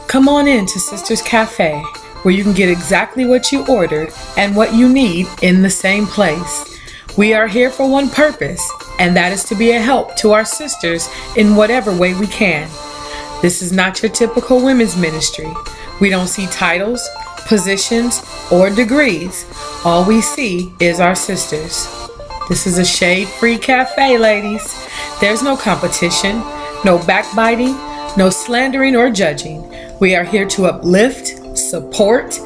Come on in to Sisters Cafe, where you can get exactly what you ordered and what you need in the same place. We are here for one purpose, and that is to be a help to our sisters in whatever way we can. This is not your typical women's ministry. We don't see titles, positions, or degrees. All we see is our sisters. This is a shade-free cafe, ladies. There's no competition, no backbiting, no slandering or judging. We are here to uplift, support,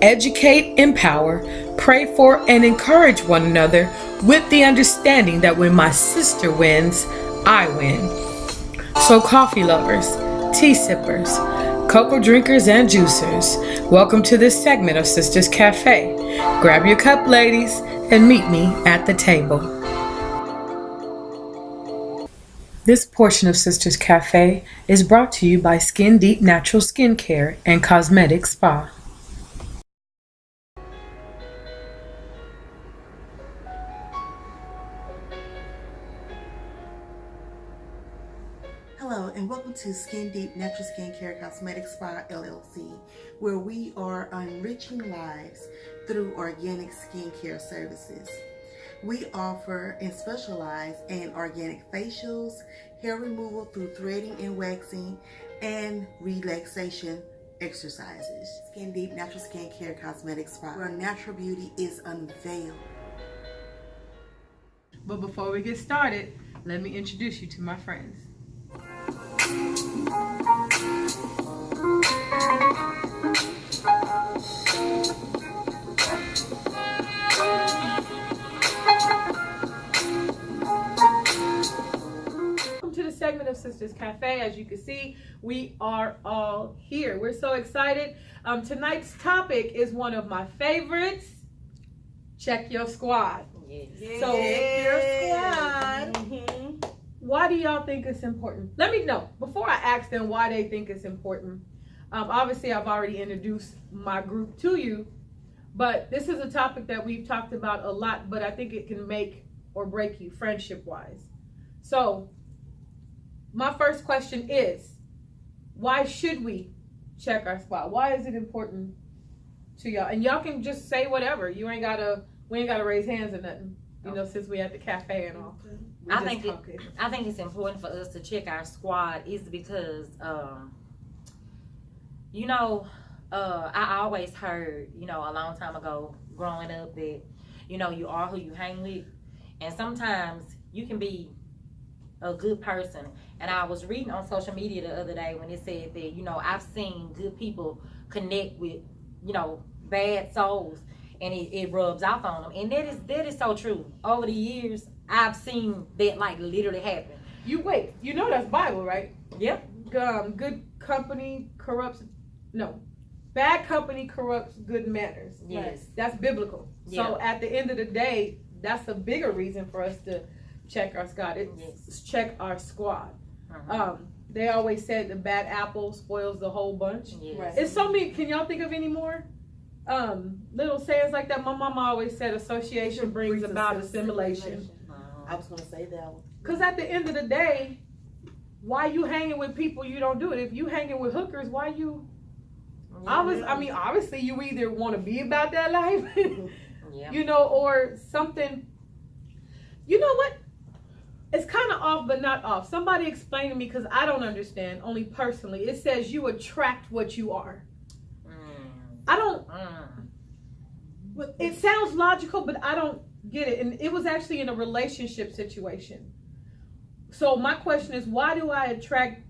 educate, empower, pray for, and encourage one another with the understanding that when my sister wins, I win. So coffee lovers, tea sippers, cocoa drinkers, and juicers, welcome to this segment of Sisters Cafe. Grab your cup, ladies, and meet me at the table. This portion of Sisters Cafe is brought to you by Skin Deep Natural Skincare and Cosmetic Spa. Hello and welcome to Skin Deep Natural Skincare Cosmetic Spa LLC, where we are enriching lives through organic skincare services. We offer and specialize in organic facials, hair removal through threading and waxing, and relaxation exercises. Skin Deep Natural Skincare Cosmetic Spa, where natural beauty is unveiled. But before we get started, let me introduce you to my friends. Segment of Sisters Cafe. As you can see, we are all here. We're so excited. Tonight's topic is one of my favorites. Check your squad. Yes. So Check your squad. Mm-hmm. Why do y'all think it's important? Let me know before I ask them why they think it's important. Obviously, I've already introduced my group to you, but this is a topic that we've talked about a lot, but I think it can make or break you friendship-wise. So my first question is, why should we check our squad? Why is it important to y'all? And y'all can just say whatever. We ain't gotta raise hands or nothing. You know, since we at the cafe and all. I think it's important for us to check our squad is because, I always heard, a long time ago growing up that, you are who you hang with. And sometimes you can be a good person. And I was reading on social media the other day when it said that, I've seen good people connect with, bad souls, and it rubs off on them. And that is so true. Over the years, I've seen that literally happen. That's Bible, right? Yep. Bad company corrupts good manners. Yes. That's biblical. Yeah. So at the end of the day, that's a bigger reason for us to check our squad. Check our squad. Uh-huh. They always said the bad apple spoils the whole bunch. Yes. Right. It's so many. Can y'all think of any more little sayings like that? My mama always said association brings about assimilation. I was going to say that one. Because at the end of the day, why you hanging with people you don't do it? If you hanging with hookers, why you? Obviously you either want to be about that life, Yeah. Or something. You know what? It's kind of off, but not off. Somebody explain to me, because I don't understand, only personally. It says you attract what you are. I don't. It sounds logical, but I don't get it. And it was actually in a relationship situation. So my question is, why do I attract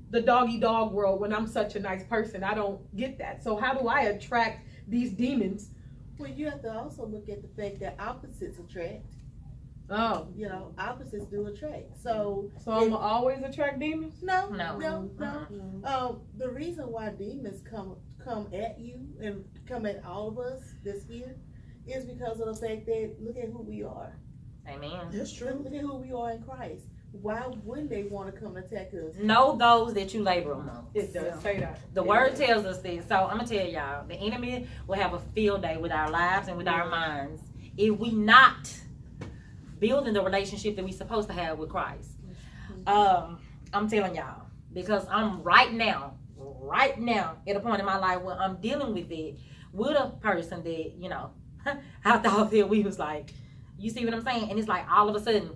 the doggy dog world when I'm such a nice person? I don't get that. So how do I attract these demons? Well, you have to also look at the fact that opposites attract. Oh. Opposites do attract. So I'm always attract demons? No. The reason why demons come at you and come at all of us this year is because of the fact that look at who we are. Amen. That's true. Look at who we are in Christ. Why wouldn't they want to come attack us? Know those that you labor among. It does say that. The word tells us this. So I'm going to tell y'all, the enemy will have a field day with our lives and with our minds if we not building the relationship that we're supposed to have with Christ. I'm telling y'all, because I'm right now right now at a point in my life where I'm dealing with it with a person that, you know, I thought that we was like, you see what I'm saying? And it's like all of a sudden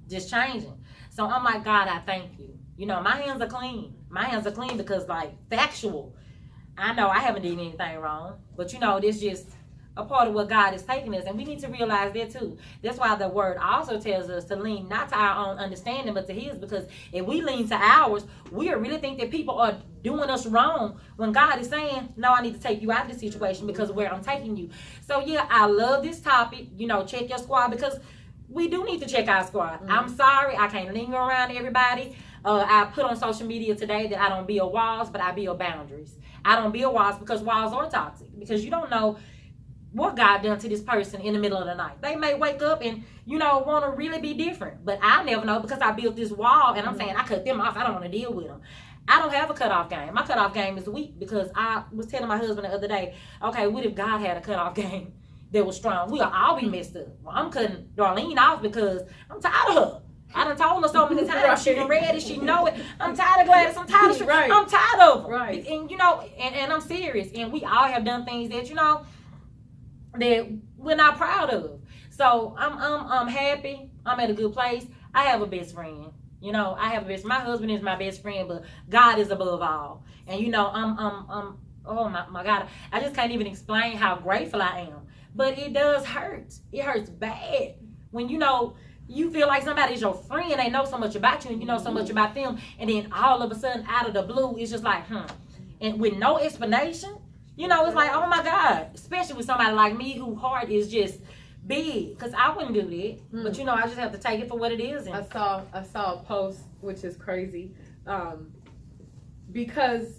just changing. So I'm like, God, I thank you. You know, my hands are clean. My hands are clean because, like, factual. I know I haven't done anything wrong, but you know, this just a part of what God is taking us, and we need to realize that too. That's why the word also tells us to lean not to our own understanding, but to His, because if we lean to ours, we really think that people are doing us wrong when God is saying, no, I need to take you out of this situation because of where I'm taking you. So yeah, I love this topic, you know, check your squad, because we do need to check our squad. I'm sorry, I can't linger around everybody. I put on social media today that I don't build walls, but I build boundaries. I don't build walls because walls are toxic, because you don't know what God done to this person in the middle of the night. They may wake up and, you know, want to really be different, but I'll never know because I built this wall, and I'm saying I cut them off. I don't want to deal with them. I don't have a cutoff game. My cutoff game is weak, because I was telling my husband the other day, okay, what if God had a cutoff game that was strong? We'll all be messed up. Well, I'm cutting Darlene off because I'm tired of her. I done told her so many times. Right. She done read it. She know it. I'm tired of Gladys. I'm tired of right. I'm tired of her. Right. And you know, and I'm serious. And we all have done things that, you know, that we're not proud of. So I'm happy. I'm at a good place. I have a best friend. You know, I have a best. My husband is my best friend, but God is above all. And you know, I'm oh my God, I just can't even explain how grateful I am. But it does hurt. It hurts bad when, you know, you feel like somebody's your friend. They know so much about you, and you know so much about them, and then all of a sudden, out of the blue, it's just like, and with no explanation. You know, it's like, oh my God, especially with somebody like me whose heart is just big, because I wouldn't do that. But you know, I just have to take it for what it is. And I saw a post, which is crazy, because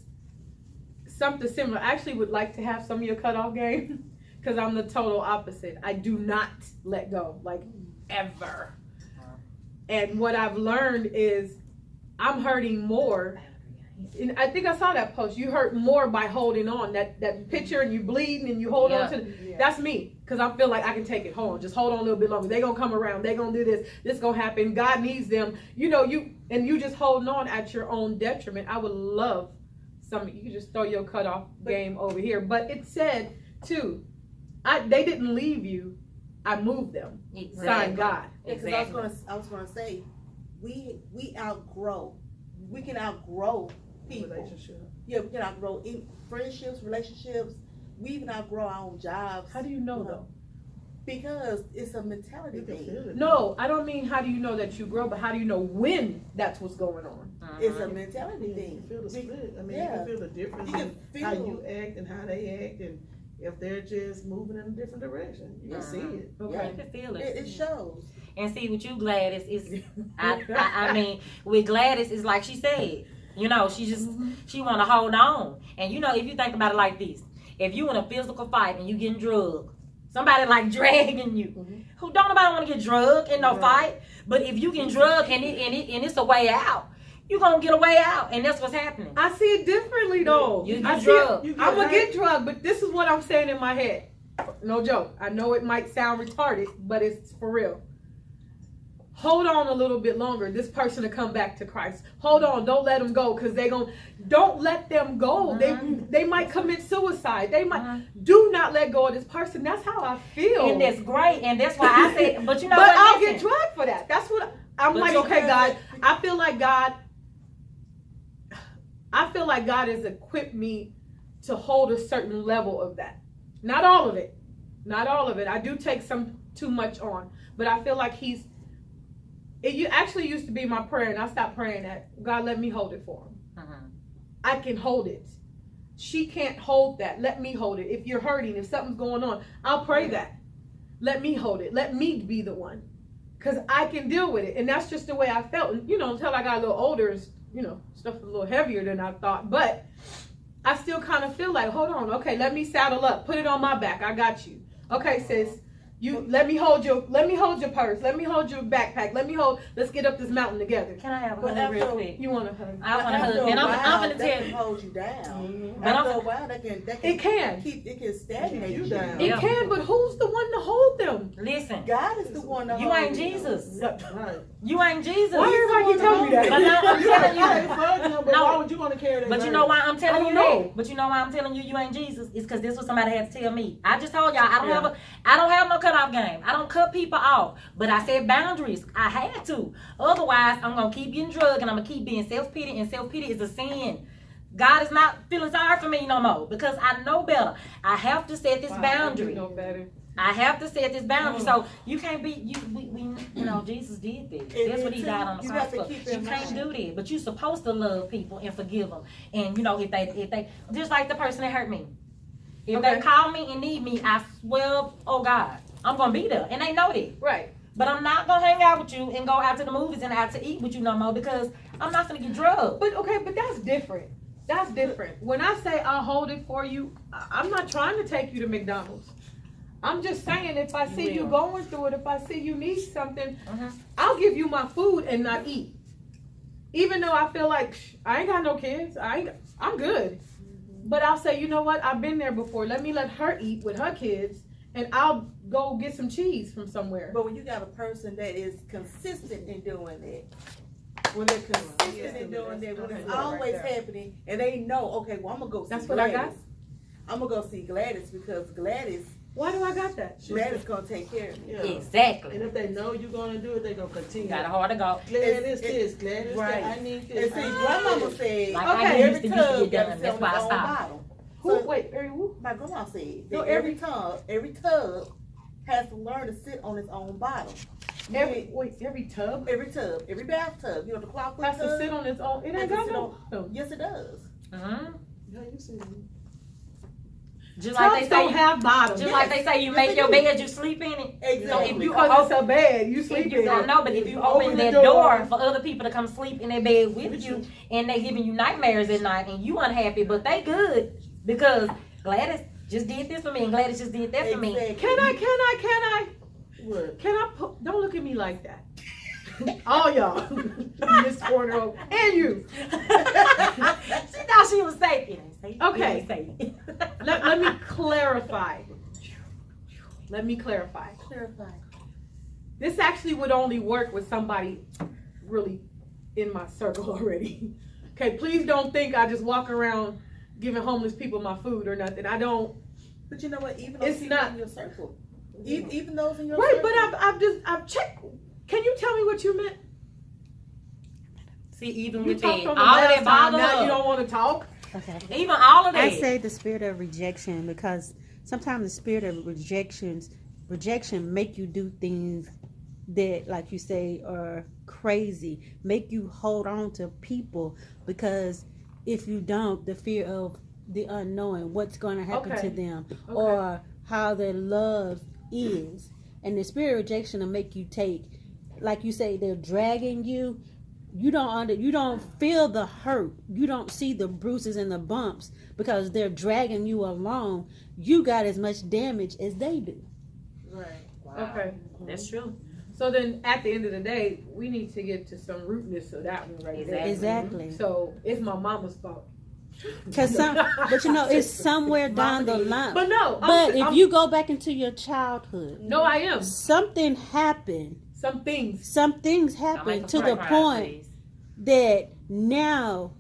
something similar. I actually would like to have some of your cutoff game, because I'm the total opposite. I do not let go, like, ever. And what I've learned is I'm hurting more. And I think I saw that post. You hurt more by holding on. That picture, and you bleeding and you hold on to that's me. Because I feel like I can take it. Hold on. Just hold on a little bit longer. They're going to come around. They're going to do this. This going to happen. God needs them. You know, you just holding on at your own detriment. I would love you could just throw your cutoff game over here. But it said, too, they didn't leave you. I moved them. Exactly. Sign God. Because I was gonna say, we outgrow. We can outgrow people. Yeah, we can outgrow friendships, relationships. We even outgrow our own jobs. How do you know though? Because it's a mentality thing. No, I don't mean how do you know that you grow, but how do you know when that's what's going on? It's a mentality thing. You can feel the split. I mean, you can feel the difference in how you act and how they act, and if they're just moving in a different direction. You can see it. Okay. Yeah, you can feel it. It shows. And see, with you, Gladys, is I mean, with Gladys, it's like she said, you know, she want to hold on. And you know, if you think about it like this, if you in a physical fight and you getting drugged, somebody like dragging you, who don't nobody want to get drugged in no fight, but if you get drugged and it's a way out, you're going to get a way out, and that's what's happening. I see it differently, though. You get drugged. I'm going to get drugged, but this is what I'm saying in my head. No joke. I know it might sound retarded, but it's for real. Hold on a little bit longer. This person to come back to Christ. Hold on. Don't let them go, because don't let them go. They might commit suicide. They might. Do not let go of this person. That's how I feel. And that's great, and that's why I said, but you know but what? I'll get drugged for that. That's what I'm like, okay, God. I feel like God has equipped me to hold a certain level of that. Not all of it. Not all of it. I do take some too much on. But I feel like it actually used to be my prayer, and I stopped praying that. God, let me hold it for him. I can hold it. She can't hold that. Let me hold it. If you're hurting, if something's going on, I'll pray that. Let me hold it. Let me be the one. Because I can deal with it. And that's just the way I felt. And, you know, until I got a little older, you know, stuff was a little heavier than I thought. But I still kind of feel like, hold on, okay, let me saddle up. Put it on my back. I got you. Okay, sis, Let me hold your purse. Let me hold your backpack. Let's get up this mountain together. Can I have a But hug real after- quick? You want a hug? I want to hug. After a And I'm while, gonna that tell can you. hold you down. But After I'm- a while, that can It can. it can stagnate you down. It can, but who's the one to hold them? Listen, God is the one that you ain't Jesus. Right. You ain't Jesus. Why everybody keep telling me But that? now I'm telling you. But No. why would you want to carry that? But you burden? know why I'm telling I you don't know. that? But you know why I'm telling you ain't Jesus? It's because this was somebody had to tell me. I just told y'all I don't have no cutoff game. I don't cut people off. But I said boundaries. I had to. Otherwise, I'm gonna keep getting drugged and I'm gonna keep being self-pity, and self-pity is a sin. God is not feeling sorry for me no more because I know better. I have to set this boundary. You know better. I have to set this boundary. So you can't be you know, Jesus did this. That's what he died on the You cross have to for. keep You in can't mind. do that. But you're supposed to love people and forgive them. And you know, if they just like the person that hurt me. If they call me and need me, I swear, oh God, I'm gonna be there. And they know that. Right. But I'm not gonna hang out with you and go out to the movies and out to eat with you no more because I'm not gonna get drugged. But that's different. That's different. When I say I'll hold it for you, I'm not trying to take you to McDonald's. I'm just saying if I see you going through it, if I see you need something, I'll give you my food and not eat. Even though I feel like I ain't got no kids, I'm good. But I'll say, you know what? I've been there before. Let me let her eat with her kids, and I'll go get some cheese from somewhere. But when you got a person that is consistent in doing that, when they're consistent in doing that, when it's always happening, and they know, okay, well, I'm gonna go see That's what Gladys. I got? I'm gonna go see Gladys because Gladys Why do I got that? gonna take care of me. Yeah. Exactly. And if they know you're gonna do it, they're gonna continue. Got a hard to go. Gladys this, Gladys Right. that, I need this. And see, grandmama said, Like Okay. I used every to tub get gotta done. sit That's on why its I own stopped. bottle. Who? So- Wait, who? My grandma said So that every tub has to learn to sit on its own bottle. Every tub Every tub, every bathtub, you know, the clock has tub. to sit on its own. It has ain't to got sit no. on- Yes, it does. Mm-hmm. Yeah, you see. Just like Tubs they don't say, have bottoms. just like they say, you make your bed, you sleep in it. Exactly. So if you Because it's a bed, you if sleep you in don't it. know, but if you Open open the that door. door for other people to come sleep in their bed with you, and they giving you nightmares at night, and you unhappy, but they good because Gladys just did this for me, and Gladys just did that for me. Exactly. Can I? What? Can I put? Don't look at me like that. All y'all, Miss Corner, and you. She thought she was safe. It ain't safe. Okay. It ain't safe. Let me clarify. Let me clarify. This actually would only work with somebody really in my circle already. Okay, please don't think I just walk around giving homeless people my food or nothing. I don't. But you know what? Even those It's people not- in your circle, even those in your Right, circle. but I've checked. Can you tell me what you meant? See, even You with talked that, on the all of last that time. bother Now you her. don't want to talk. Okay. Even all of that. I say the spirit of rejection because sometimes the spirit of rejection make you do things that, like you say, are crazy, make you hold on to people because if you don't, the fear of the unknown, what's going to happen Okay. to them, Okay. or how their love is, and the spirit of rejection will make you take, like you say, they're dragging you. You don't feel the hurt. You don't see the bruises and the bumps because they're dragging you along. You got as much damage as they do. Right. Wow. Okay. That's true. So then, at the end of the day, we need to get to some rootness of that one right there. Exactly. So it's my mama's fault. But you know, it's somewhere down the line. But no. But if you go back into your childhood, No, I am. something happened. Some things. Some things Don't make happened us to the cry, point please. that now,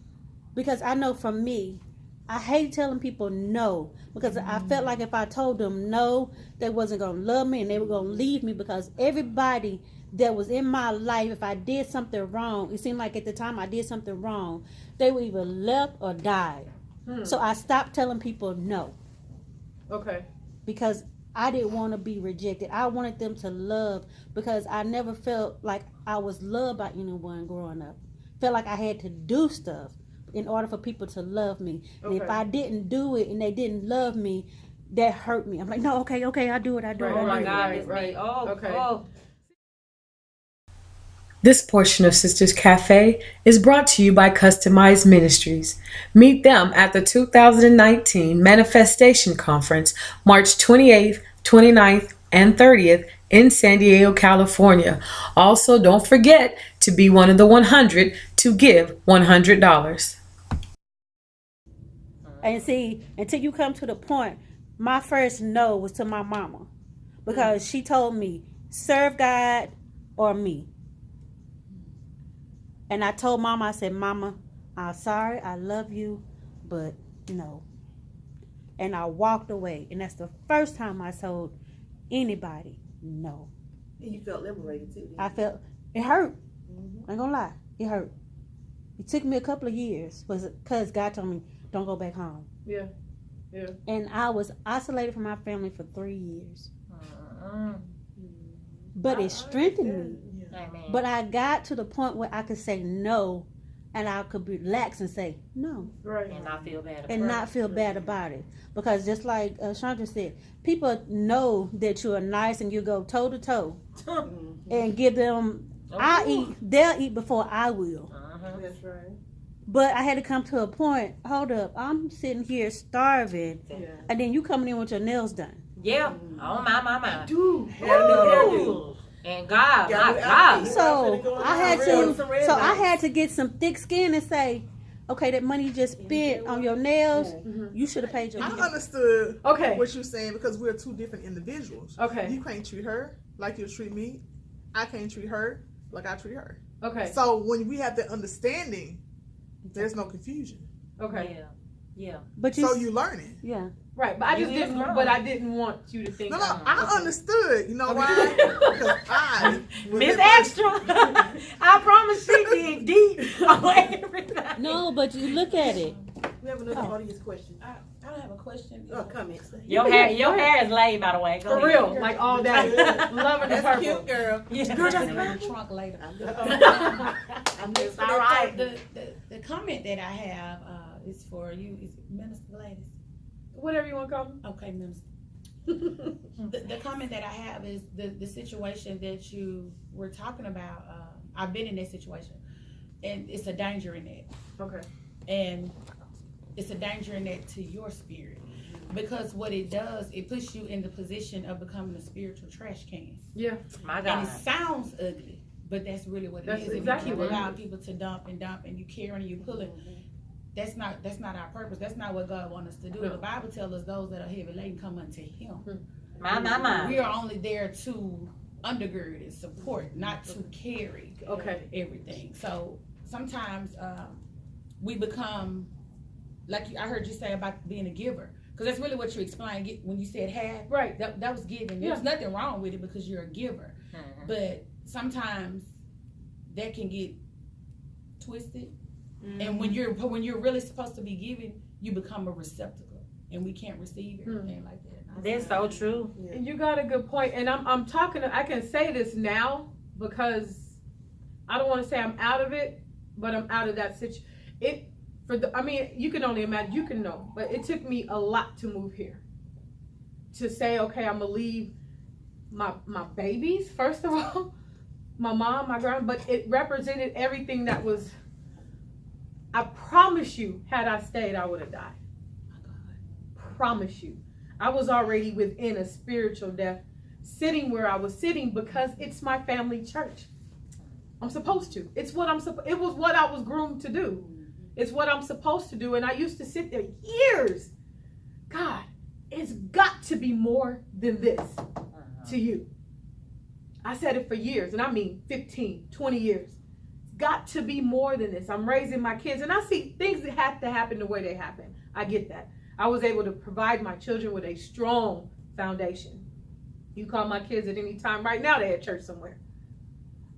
because I know for me, I hate telling people no because I felt like if I told them no, they wasn't gonna love me and they were gonna leave me because everybody that was in my life, if I did something wrong, it seemed like at the time I did something wrong, they were either left or died. So I stopped telling people no Okay. because I didn't want to be rejected. I wanted them to love because I never felt like I was loved by anyone growing up. Felt like I had to do stuff in order for people to love me. And if Okay. I didn't do it and they didn't love me, that hurt me. I'm like, no, okay, I do it. Oh I my do it. God, right, it's right. me. Oh, Okay. oh. This portion of Sisters Cafe is brought to you by Customized Ministries. Meet them at the 2019 Manifestation Conference, March 28th, 29th, and 30th in San Diego, California. Also, don't forget to be one of the 100 to give $100. And see, until you come to the point, my first no was to my mama. Because she told me, serve God or me. And I told Mama, I said, Mama, I'm sorry, I love you, but no. And I walked away. And that's the first time I told anybody no. And you felt liberated too. I felt, it hurt. I ain't gonna lie, it hurt. It took me a couple of years because God told me, don't go back home. Yeah. And I was isolated from my family for 3 years. But it strengthened me. Amen. But I got to the point where I could say no, and I could relax and say no. Right. And not feel bad about And not feel bad about it. Because just like Chandra said, people know that you are nice and you go toe to toe and give them, they'll eat before I will. That's right. But I had to come to a point, hold up, I'm sitting here starving, and then you coming in with your nails done. Yeah. Oh my. Dude, And God, Yeah, my God. So I had to get some thick skin and say, okay, that money you just spent on your nails, you should have paid your I nails. understood Okay. what you're saying because we're two different individuals. Okay. You can't treat her like you treat me. I can't treat her like I treat her. Okay. So when we have that understanding, there's no confusion. Okay. Yeah. But So you learn it. yeah. Right, but I just You is didn't. wrong. But I didn't want you to think. No, I understood. You know Okay. why? Because I was Miss in my- Extra. I promise she dig deep on everything. No, but you look at it. We have another audience question. I don't have a question. Comments. Your hair is laid, by the way. Go For ahead. real, like all day, loving the That's purple. cute, girl. Yeah. Girl, just put it in the trunk later. I'm just It's all right. The comment that I have is for you. Is Minister Gladys? Whatever you want to call them. Okay, Minister. The comment that I have is the situation that you were talking about. I've been in that situation, and it's a danger in that. Okay. And it's a danger in that to your spirit, because what it does, it puts you in the position of becoming a spiritual trash can. Yeah. My And God. it sounds ugly, but that's really what it That's is. exactly If you what it allow is. people to dump and you carrying and you pulling, that's not our purpose. That's not what God wants us to do. No. The Bible tells us those that are heavy laden come unto Him. My. We are only there to undergird and support, not to carry Okay. everything. So sometimes we become, like I heard you say about being a giver, because that's really what you explained when you said half. Right. That was giving. Yeah. There's nothing wrong with it because you're a giver. But sometimes that can get twisted, and when you're really supposed to be giving, you become a receptacle, and we can't receive everything like that. That's so true. And you got a good point. And I'm talking. I can say this now because I don't want to say I'm out of it, but I'm out of that situation. I mean, you can only imagine. You can know, but it took me a lot to move here. To say, okay, I'm gonna leave my babies first of all, my mom, my grandma, but it represented everything that was. I promise you, had I stayed, I would have died. Promise you. I was already within a spiritual death, sitting where I was sitting because it's my family church. I'm supposed to. It's what it was what I was groomed to do. It's what I'm supposed to do. And I used to sit there years. God, it's got to be more than this to you. I said it for years, and I mean 15, 20 years. It's got to be more than this. I'm raising my kids, and I see things that have to happen the way they happen. I get that. I was able to provide my children with a strong foundation. You call my kids at any time. Right now, they're at church somewhere.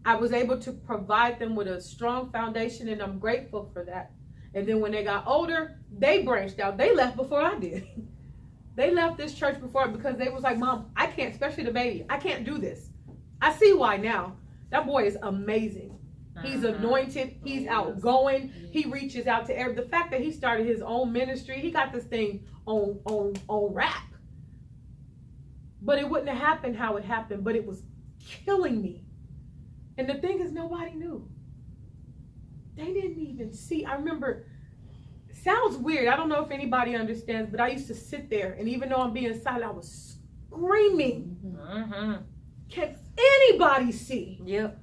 I was able to provide them with a strong foundation, and I'm grateful for that. And then when they got older, they branched out. They left before I did. They left this church before because they was like, Mom, I can't, especially the baby. I can't do this. I see why now. That boy is amazing. He's anointed. He's outgoing. He reaches out to the fact that he started his own ministry. He got this thing on wrap. But it wouldn't have happened how it happened. But it was killing me. And the thing is, nobody knew. They didn't even see. I remember. Sounds weird. I don't know if anybody understands, but I used to sit there, and even though I'm being silent, I was screaming. Mm-hmm. Can anybody see? Yep.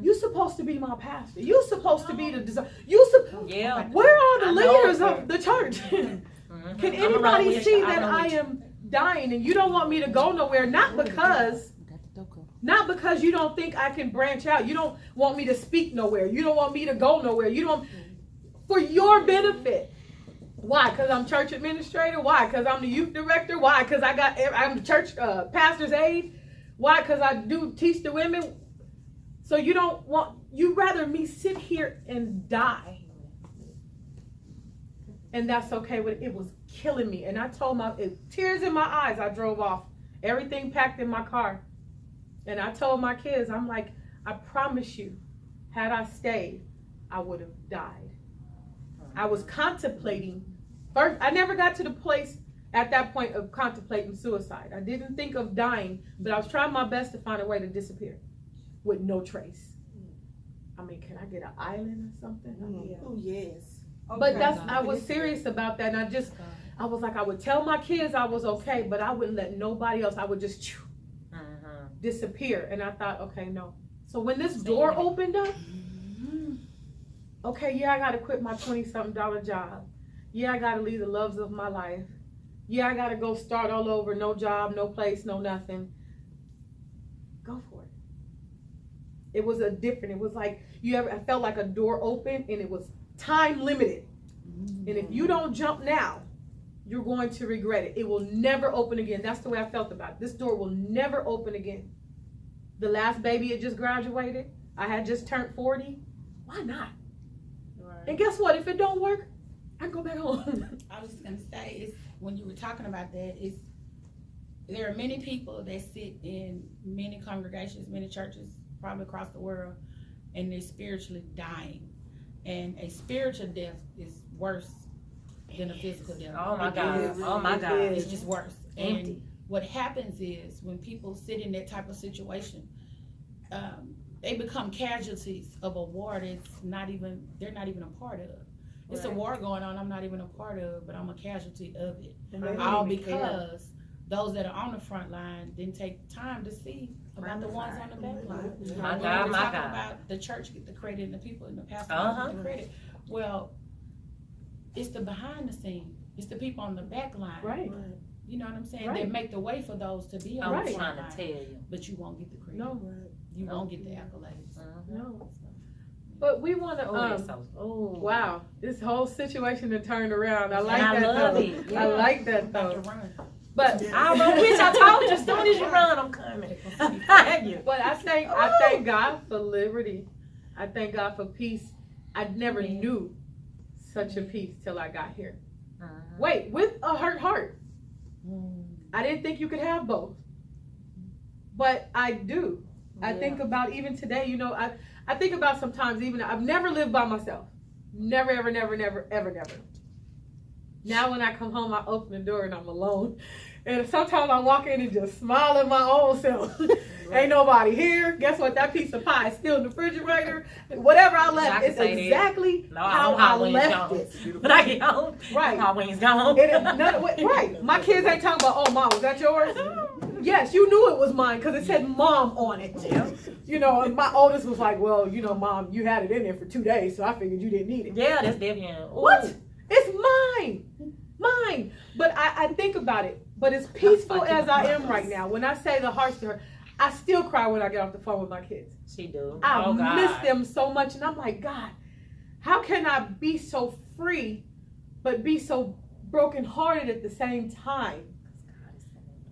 You supposed to be my pastor. You supposed to be the design. Yeah. Where are the I know leaders it. of the church? Mm-hmm. Can I'm around anybody with see you. that know I with you. am dying and you don't want me to go nowhere? Not because you don't think I can branch out. You don't want me to speak nowhere. You don't want me to go nowhere. You don't, for your benefit. Why? Because I'm church administrator. Why? Because I'm the youth director. Why? Because I'm the church pastor's aide. Why? Because I do teach the women. So you rather me sit here and die. And that's okay. But it was killing me. And I told tears in my eyes, I drove off. Everything packed in my car. And I told my kids, I'm like, I promise you, had I stayed, I would have died. I was contemplating. First, I never got to the place at that point of contemplating suicide. I didn't think of dying, but I was trying my best to find a way to disappear with no trace. I mean, can I get an island or something? Oh, yes. But I was serious about that. And I was like, I would tell my kids I was okay, but I wouldn't let nobody else. I would just disappear. And I thought, okay, no. So when this door opened up, okay, yeah, I got to quit my $20-something job. Yeah, I got to leave the loves of my life. Yeah, I got to go start all over. No job, no place, no nothing. Go for it. It was it was like, I felt like a door open and it was time limited. And if you don't jump now, you're going to regret it. It will never open again. That's the way I felt about it. This door will never open again. The last baby had just graduated. I had just turned 40. Why not? Right. And guess what? If it don't work, I go back home. I was just gonna say, when you were talking about that, there are many people that sit in many congregations, many churches, probably across the world, and they're spiritually dying. And a spiritual death is worse than a physical death. Oh my God. Oh my God. It's just worse. Empty. And what happens is when people sit in that type of situation, they become casualties of a war they're not even a part of. It's a war going on I'm not even a part of, but I'm a casualty of it. All because those that are on the front line didn't take time to see about the ones on the back line. My When God, we were my talking God. about the church get the credit and the people and the pastor get the credit. Well, it's the behind the scene. It's the people on the back line. Right. You know what I'm saying? They make the way for those to be on the I'm front trying line. to tell you. But you won't get the credit. No. You won't get the accolades. No. But we want to, wow, this whole situation had turned around. I like I that love though. it. I like that About though. to run. But I run, which I told you, as soon as you run, I'm coming. But I thank God for liberty. I thank God for peace. I never knew such a peace till I got here. Wait, with a hurt heart. I didn't think you could have both. But I do. I think about even today, you know, I think about sometimes even, I've never lived by myself. Never, ever, never, never, ever, never. Now when I come home, I open the door and I'm alone. And sometimes I walk in and just smile at my own self. Ain't nobody here. Guess what? That piece of pie is still in the refrigerator. Whatever I left, it's exactly how I left it. But I get home, right. My wings gone. Right. My kids ain't talking about, oh, Mom, was that yours? Yes, you knew it was mine because it said Mom on it. You know, and my oldest was like, well, you know, Mom, you had it in there for 2 days, so I figured you didn't need it. Yeah, that's definitely. What? It's mine. Mine. But I think about it. But as peaceful as I am right now, when I say the hearts to her, I still cry when I get off the phone with my kids. She do. I miss them so much. And I'm like, God, how can I be so free, but be so brokenhearted at the same time?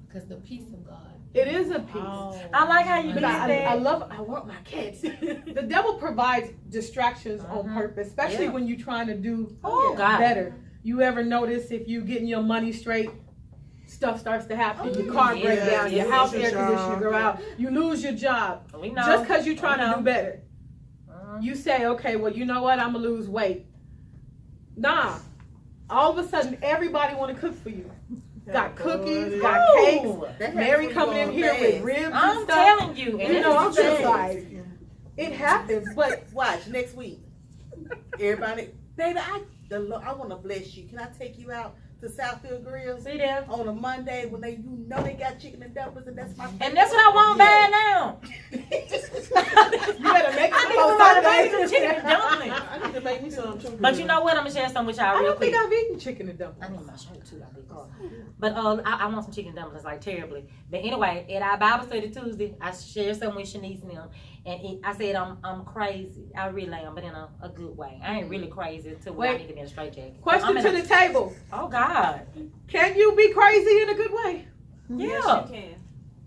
Because the peace of God. It is a peace. I like how you do that. I want my kids. The devil provides distractions on purpose, especially when you're trying to do better. You ever notice if you getting your money straight, stuff starts to happen. Your car breaks down, your house air conditioner go out, you lose your job. Just because you're trying to do better. You say, okay, well, you know what? I'm going to lose weight. Nah. All of a sudden, everybody want to cook for you. Got cookies, got cakes. Mary coming in here with ribs and stuff. I'm telling you. You know, I'm just like, it happens. But watch next week. Everybody, baby, I want to bless you. Can I take you out to Southfield Grills See there? on a Monday when they they got chicken and dumplings, and that's my favorite. And that's what I want bad now. You better make I it need before somebody to Sunday. make some chicken and dumplings. I need to make me some too. But you know what? I'm gonna share something with y'all I real don't quick. think I've eaten chicken and I dumplings. need my shirt too. I think. But I want some chicken dumplings like terribly. But anyway, at our Bible study Tuesday, I shared something with Shanice and them, and I said I'm crazy. I really am, but in a good way. I ain't really crazy to where I Wait. need to be in a straight Question to the table. Oh God. Can you be crazy in a good way? Yeah. Yes, you can.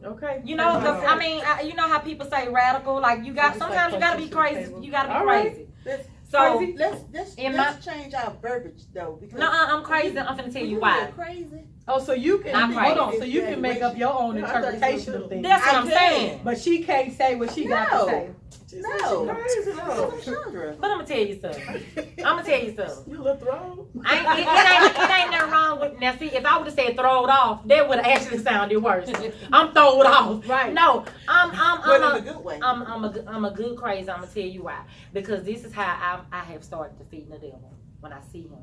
Okay. You know, 'cause, I mean, you know how people say radical. Like sometimes you gotta be crazy. You gotta be All right. crazy. Let's- So Crazy? Let's change our verbiage though, because no, I'm crazy. I'm finna tell you why. Crazy. Oh, so you can I'm hold on. crazy. So you can make up your own Yeah, I thought you interpretation was of things. That's what I I'm can. saying. But she can't say what she got to No. say. No. Crazy, no. Chandra. But I'm gonna tell you something. I'm gonna tell you something. You look wrong. It ain't nothing wrong with now. See, if I would have said throw it off, that would have actually sounded worse. I'm throw it off. Right. No, But in a good way. I'm a good crazy. I'm gonna tell you why. Because this is how I have started defeating the devil. When I see him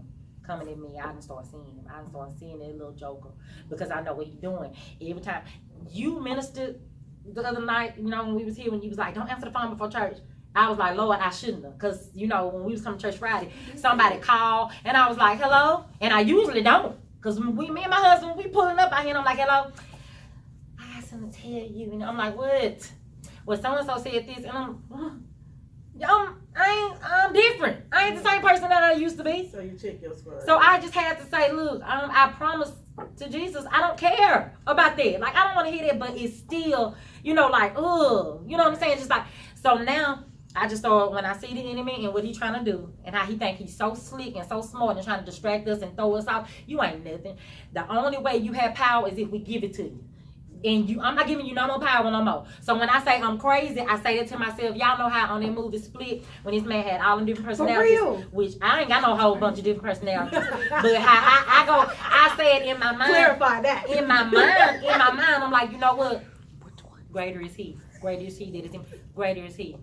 coming at me, I can start seeing him. I can start seeing that little joker because I know what he's doing. Every time you ministered the other night, you know, when we was here, when you was like, don't answer the phone before church. I was like, Lord, I shouldn't have. Because, you know, when we was coming to church Friday, somebody called, and I was like, hello? And I usually don't. Because me and my husband, we pulling up out here, and I'm like, hello? I got something to tell you. And I'm like, what? Well, so-and-so said this, and I'm different. I ain't the same person that I used to be. So you check your squad. So I just had to say, look, I promise to Jesus, I don't care about that. Like, I don't want to hear that, but it's still, you know, like, ugh. You know what I'm saying? Just like, so now, I just thought when I see the enemy and what he's trying to do and how he think he's so slick and so smart and trying to distract us and throw us off, you ain't nothing. The only way you have power is if we give it to you. And I'm not giving you no more power no more. So when I say I'm crazy, I say that to myself. Y'all know how on that movie Split, when this man had all them different personalities. For real? Which I ain't got no whole bunch of different personalities. But how I say it in my mind. Clarify that. In my mind, I'm like, you know what? Greater is he. Greater is he that is in. Greater is he.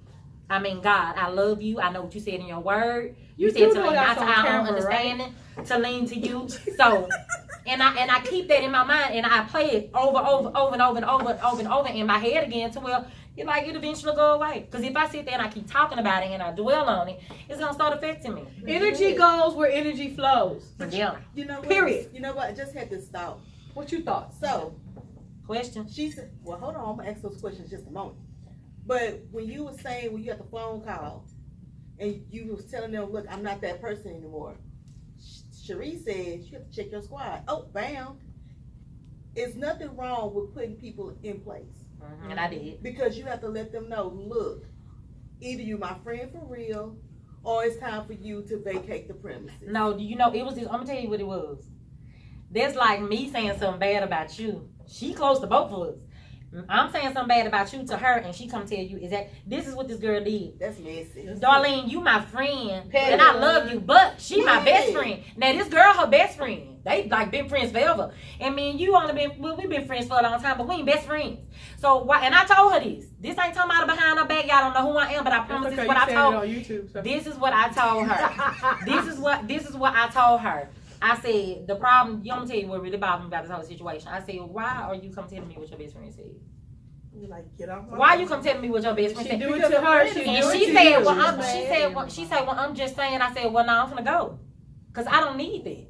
I mean, God, I love you. I know what you said in your word. You said do to know lean not that's to on our camera, own understanding, to lean to you. So, and I keep that in my mind, and I play it over and over in my head again to where it eventually go away. Because if I sit there and I keep talking about it and I dwell on it, it's gonna start affecting me. Energy goes where energy flows. Yeah. You know what? Period. You know what? I just had this thought. What you thought? So Question. she said, well, hold on, I'm gonna ask those questions in just a moment. But when you were saying when you got the phone call and you was telling them, look, I'm not that person anymore. Cherie said you have to check your squad. Oh, bam. There's nothing wrong with putting people in place. Mm-hmm. And I did. Because you have to let them know, look, either you my friend for real or it's time for you to vacate the premises. No, you know, it was this, I'm gonna tell you what it was. That's like me saying something bad about you. She close to both of us. I'm saying something bad about you to her, and she come tell you, is that this is what this girl did. That's messy. Darlene, you my friend, and I love you, but she my best friend. Now this girl, her best friend, they like been friends forever. And me and you only been, well, we've been friends for a long time, but we ain't best friends. So why? And I told her this. This ain't talking about behind her back. Y'all don't know who I am, but I promise this is what I told. on YouTube, so. This is what I told her. This is what I told her. I said, the problem, I'm gonna tell you what really bothered me about this whole situation. I said, why are you come telling me what your best friend said? You like, get off my Why you come telling me what your best friend She said? do it to her. She And do it she to said, you. well, she said, well, I'm just saying. I said, well, no, I'm gonna go, cause I don't need that.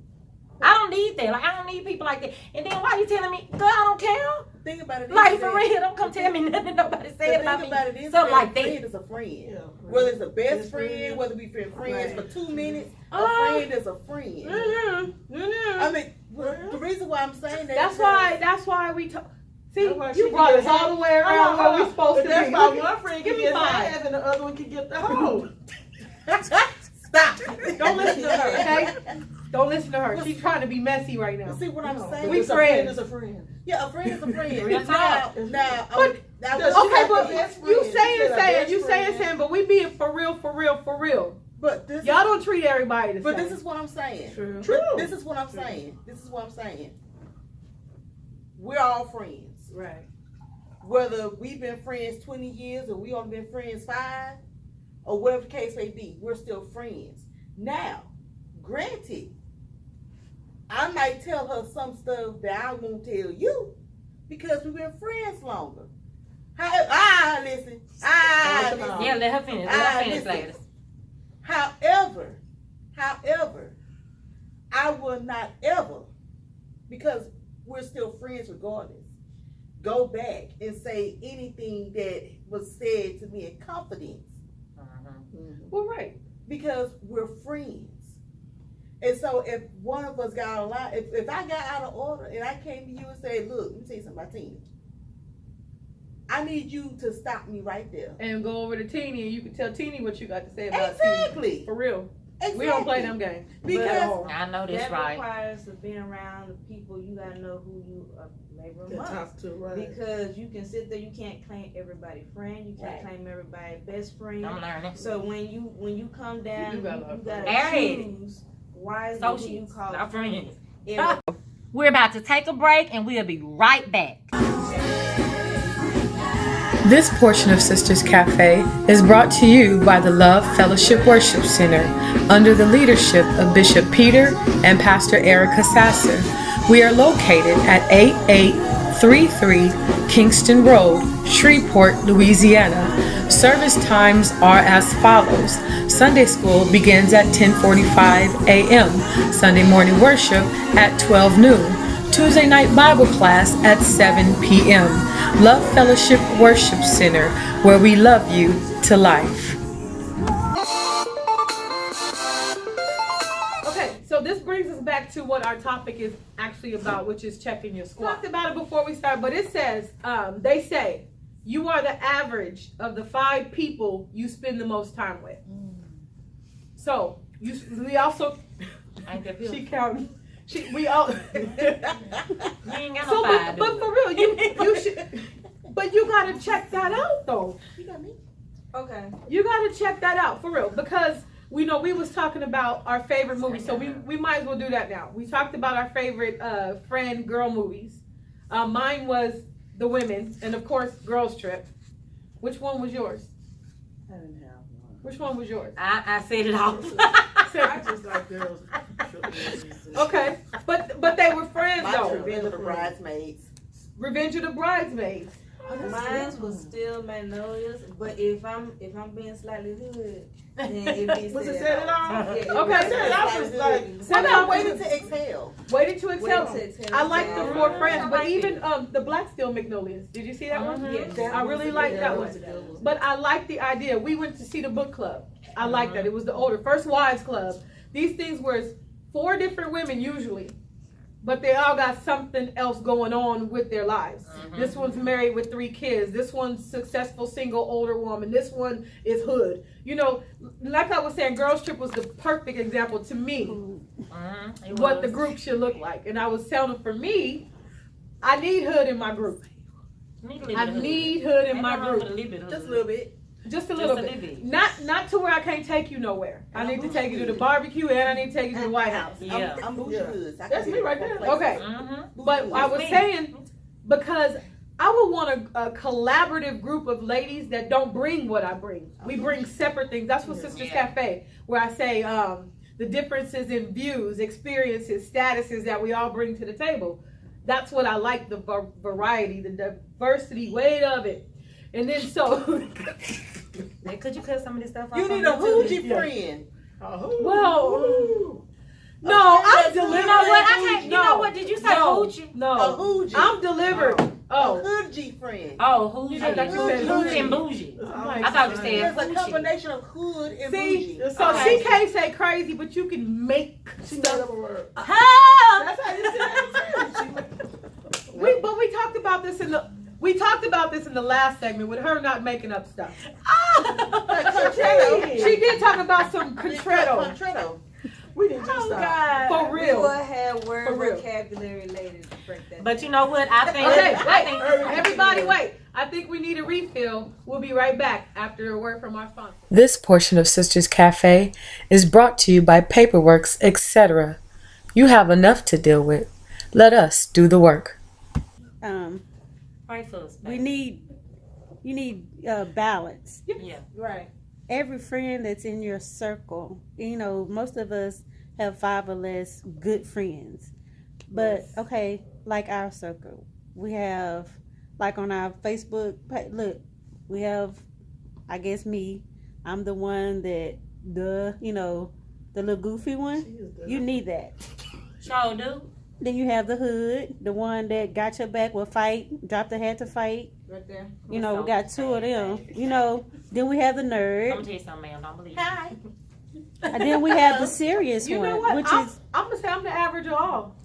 I don't need that. Like, I don't need people like that. And then why you telling me, girl, I don't care? Think about it. Like, for real, don't come tell me nothing nobody said about me. Something like A friend that. is a friend. Yeah. Whether it's a best friend, whether we've been friends for 2 minutes, a friend is a friend. I mean, the reason why I'm saying that That's why we talk. See, That's why you she brought get us all the way around Hold on, where we supposed to That's be. why Look, one friend give can me get five. half and the other one can get the whole. stop. Don't listen to her, okay? Don't listen to her. She's trying to be messy right now. See what I'm saying? We It's a friends. Is a friend. Yeah, a friend is a friend. Real talk. Now, But- Does Okay, have but a best you friend. saying, She said a best you friend. saying, but we being for real. but this Y'all don't treat everybody the But same. this is what I'm saying. True. But this is what I'm saying. This is what I'm saying. We're all friends. Right. Whether we've been friends 20 years or we only been friends 5, or whatever the case may be, we're still friends. Now, granted, I might tell her some stuff that I won't tell you because we've been friends longer. Listen. Yeah, let her finish. Let her finish, listen. Gladys. However, I will not ever, because we're still friends regardless, go back and say anything that was said to me in confidence. Well, right. Because we're friends. And so if one of us got out of line, if I got out of order and I came to you and said, look, let me tell you something about Tina. I need you to stop me right there. And go over to Teeny and you can tell Teeny what you got to say about Exactly. Teeny. For real. Exactly. We don't play them games. Because I know this that right. requires of being around the people. You gotta know who you are laboring To amongst. talk to, right. Because you can sit there, you can't claim everybody friend, you can't claim everybody best friend. I'm learning. So when you come down, you gotta Airheaded. choose wisely So who you she's call our friends. If- We're about to take a break and we'll be right back. This portion of Sisters Cafe is brought to you by the Love Fellowship Worship Center under the leadership of Bishop Peter and Pastor Erica Sasser. We are located at 8833 Kingston Road, Shreveport, Louisiana. Service times are as follows. Sunday school begins at 10:45 a.m. Sunday morning worship at 12 noon. Tuesday night Bible class at 7 p.m. Love Fellowship Worship Center, where we love you to life. Okay, so this brings us back to what our topic is actually about, which is checking your squad. Talked about it before we start, but it says, they say, you are the average of the 5 people you spend the most time with. So, we also, she counting. We all. You ain't got So, no five, but do for real, you should. But you gotta check that out, though. you got me. Okay. You gotta check that out for real, because we know we was talking about our favorite movies, so we might as well do that now. We talked about our favorite friend girl movies. Mine was The Women, and of course, Girls Trip. Which one was yours? I didn't have one. Which one was yours? I said it all. I just like girls. Okay, but they were friends My though. Revenge of the Bridesmaids. Revenge of the Bridesmaids. Mine was still Magnolias, but if I'm being slightly hood, then it be Was it Set It Off? Okay, Set It Off was like, Set It I'm Off. waiting to exhale. Waited to Excel. Waited to Exhale. I like the Four Friends, but like even the Black Steel Magnolias. Did you see that one? Yeah, I really like that one. But I like the idea. We went to see the book club. I like that. It was the older First Wives Club. These things were 4 different women usually, but they all got something else going on with their lives. This one's married with 3 kids. This one's successful single older woman. This one is hood. You know, like I was saying, Girls Trip was the perfect example to me what the group should look like. And I was telling them, for me, I need hood in my group. I need hood in my group. Just a little bit. Just a little bit. Not to where I can't take you nowhere. I need to take you to the barbecue and I need to take you to the White House. Yeah. I'm bougie hoods. That's me right there. Okay. Mm-hmm. But I was saying, because I would want a collaborative group of ladies that don't bring what I bring. We bring separate things. That's what Sisters Cafe, where I say the differences in views, experiences, statuses that we all bring to the table. That's what I like, the variety, the diversity, weight of it. And then so... Could you cut some of this stuff off? You need a hoochie friend. Well... No, I'm delivered. You know what? I can't. You know what? Did you say hoochie? No, A hoochie. I'm delivered. A Oh, hoochie friend. Oh, hoochie. I thought you said Hoochie and bougie. I thought you said There's a hoochie. combination of hood and see, bougie. so Okay. she can't say crazy, but you can make stuff. Huh? That's how you say it. But we talked about this in the last segment with her not making up stuff. She did talk about some contretto. Contretto. We didn't just stop. For We real. will have word For real. vocabulary later to break that. But you know what? I think. Okay, I think everybody wait. I think we need a refill. We'll be right back after a word from our sponsor. This portion of Sisters Cafe is brought to you by Paperworks, etc. You have enough to deal with. Let us do the work. Pray for us, You baby. need balance. Yeah. Right. Every friend that's in your circle, you know, most of us have 5 or less good friends. But okay, like our circle, we have like on our Facebook. Look, we have, I guess me. I'm the one that the little goofy one. You need that. Sure do. Then you have the hood, the one that got your back, will fight, dropped the head to fight. Right there. We got two of them. Then we have the I'm nerd. gonna tell you something, man. Don't believe me. Hi. And then we have the serious You one, know what? which I'm is gonna say I'm the average of all.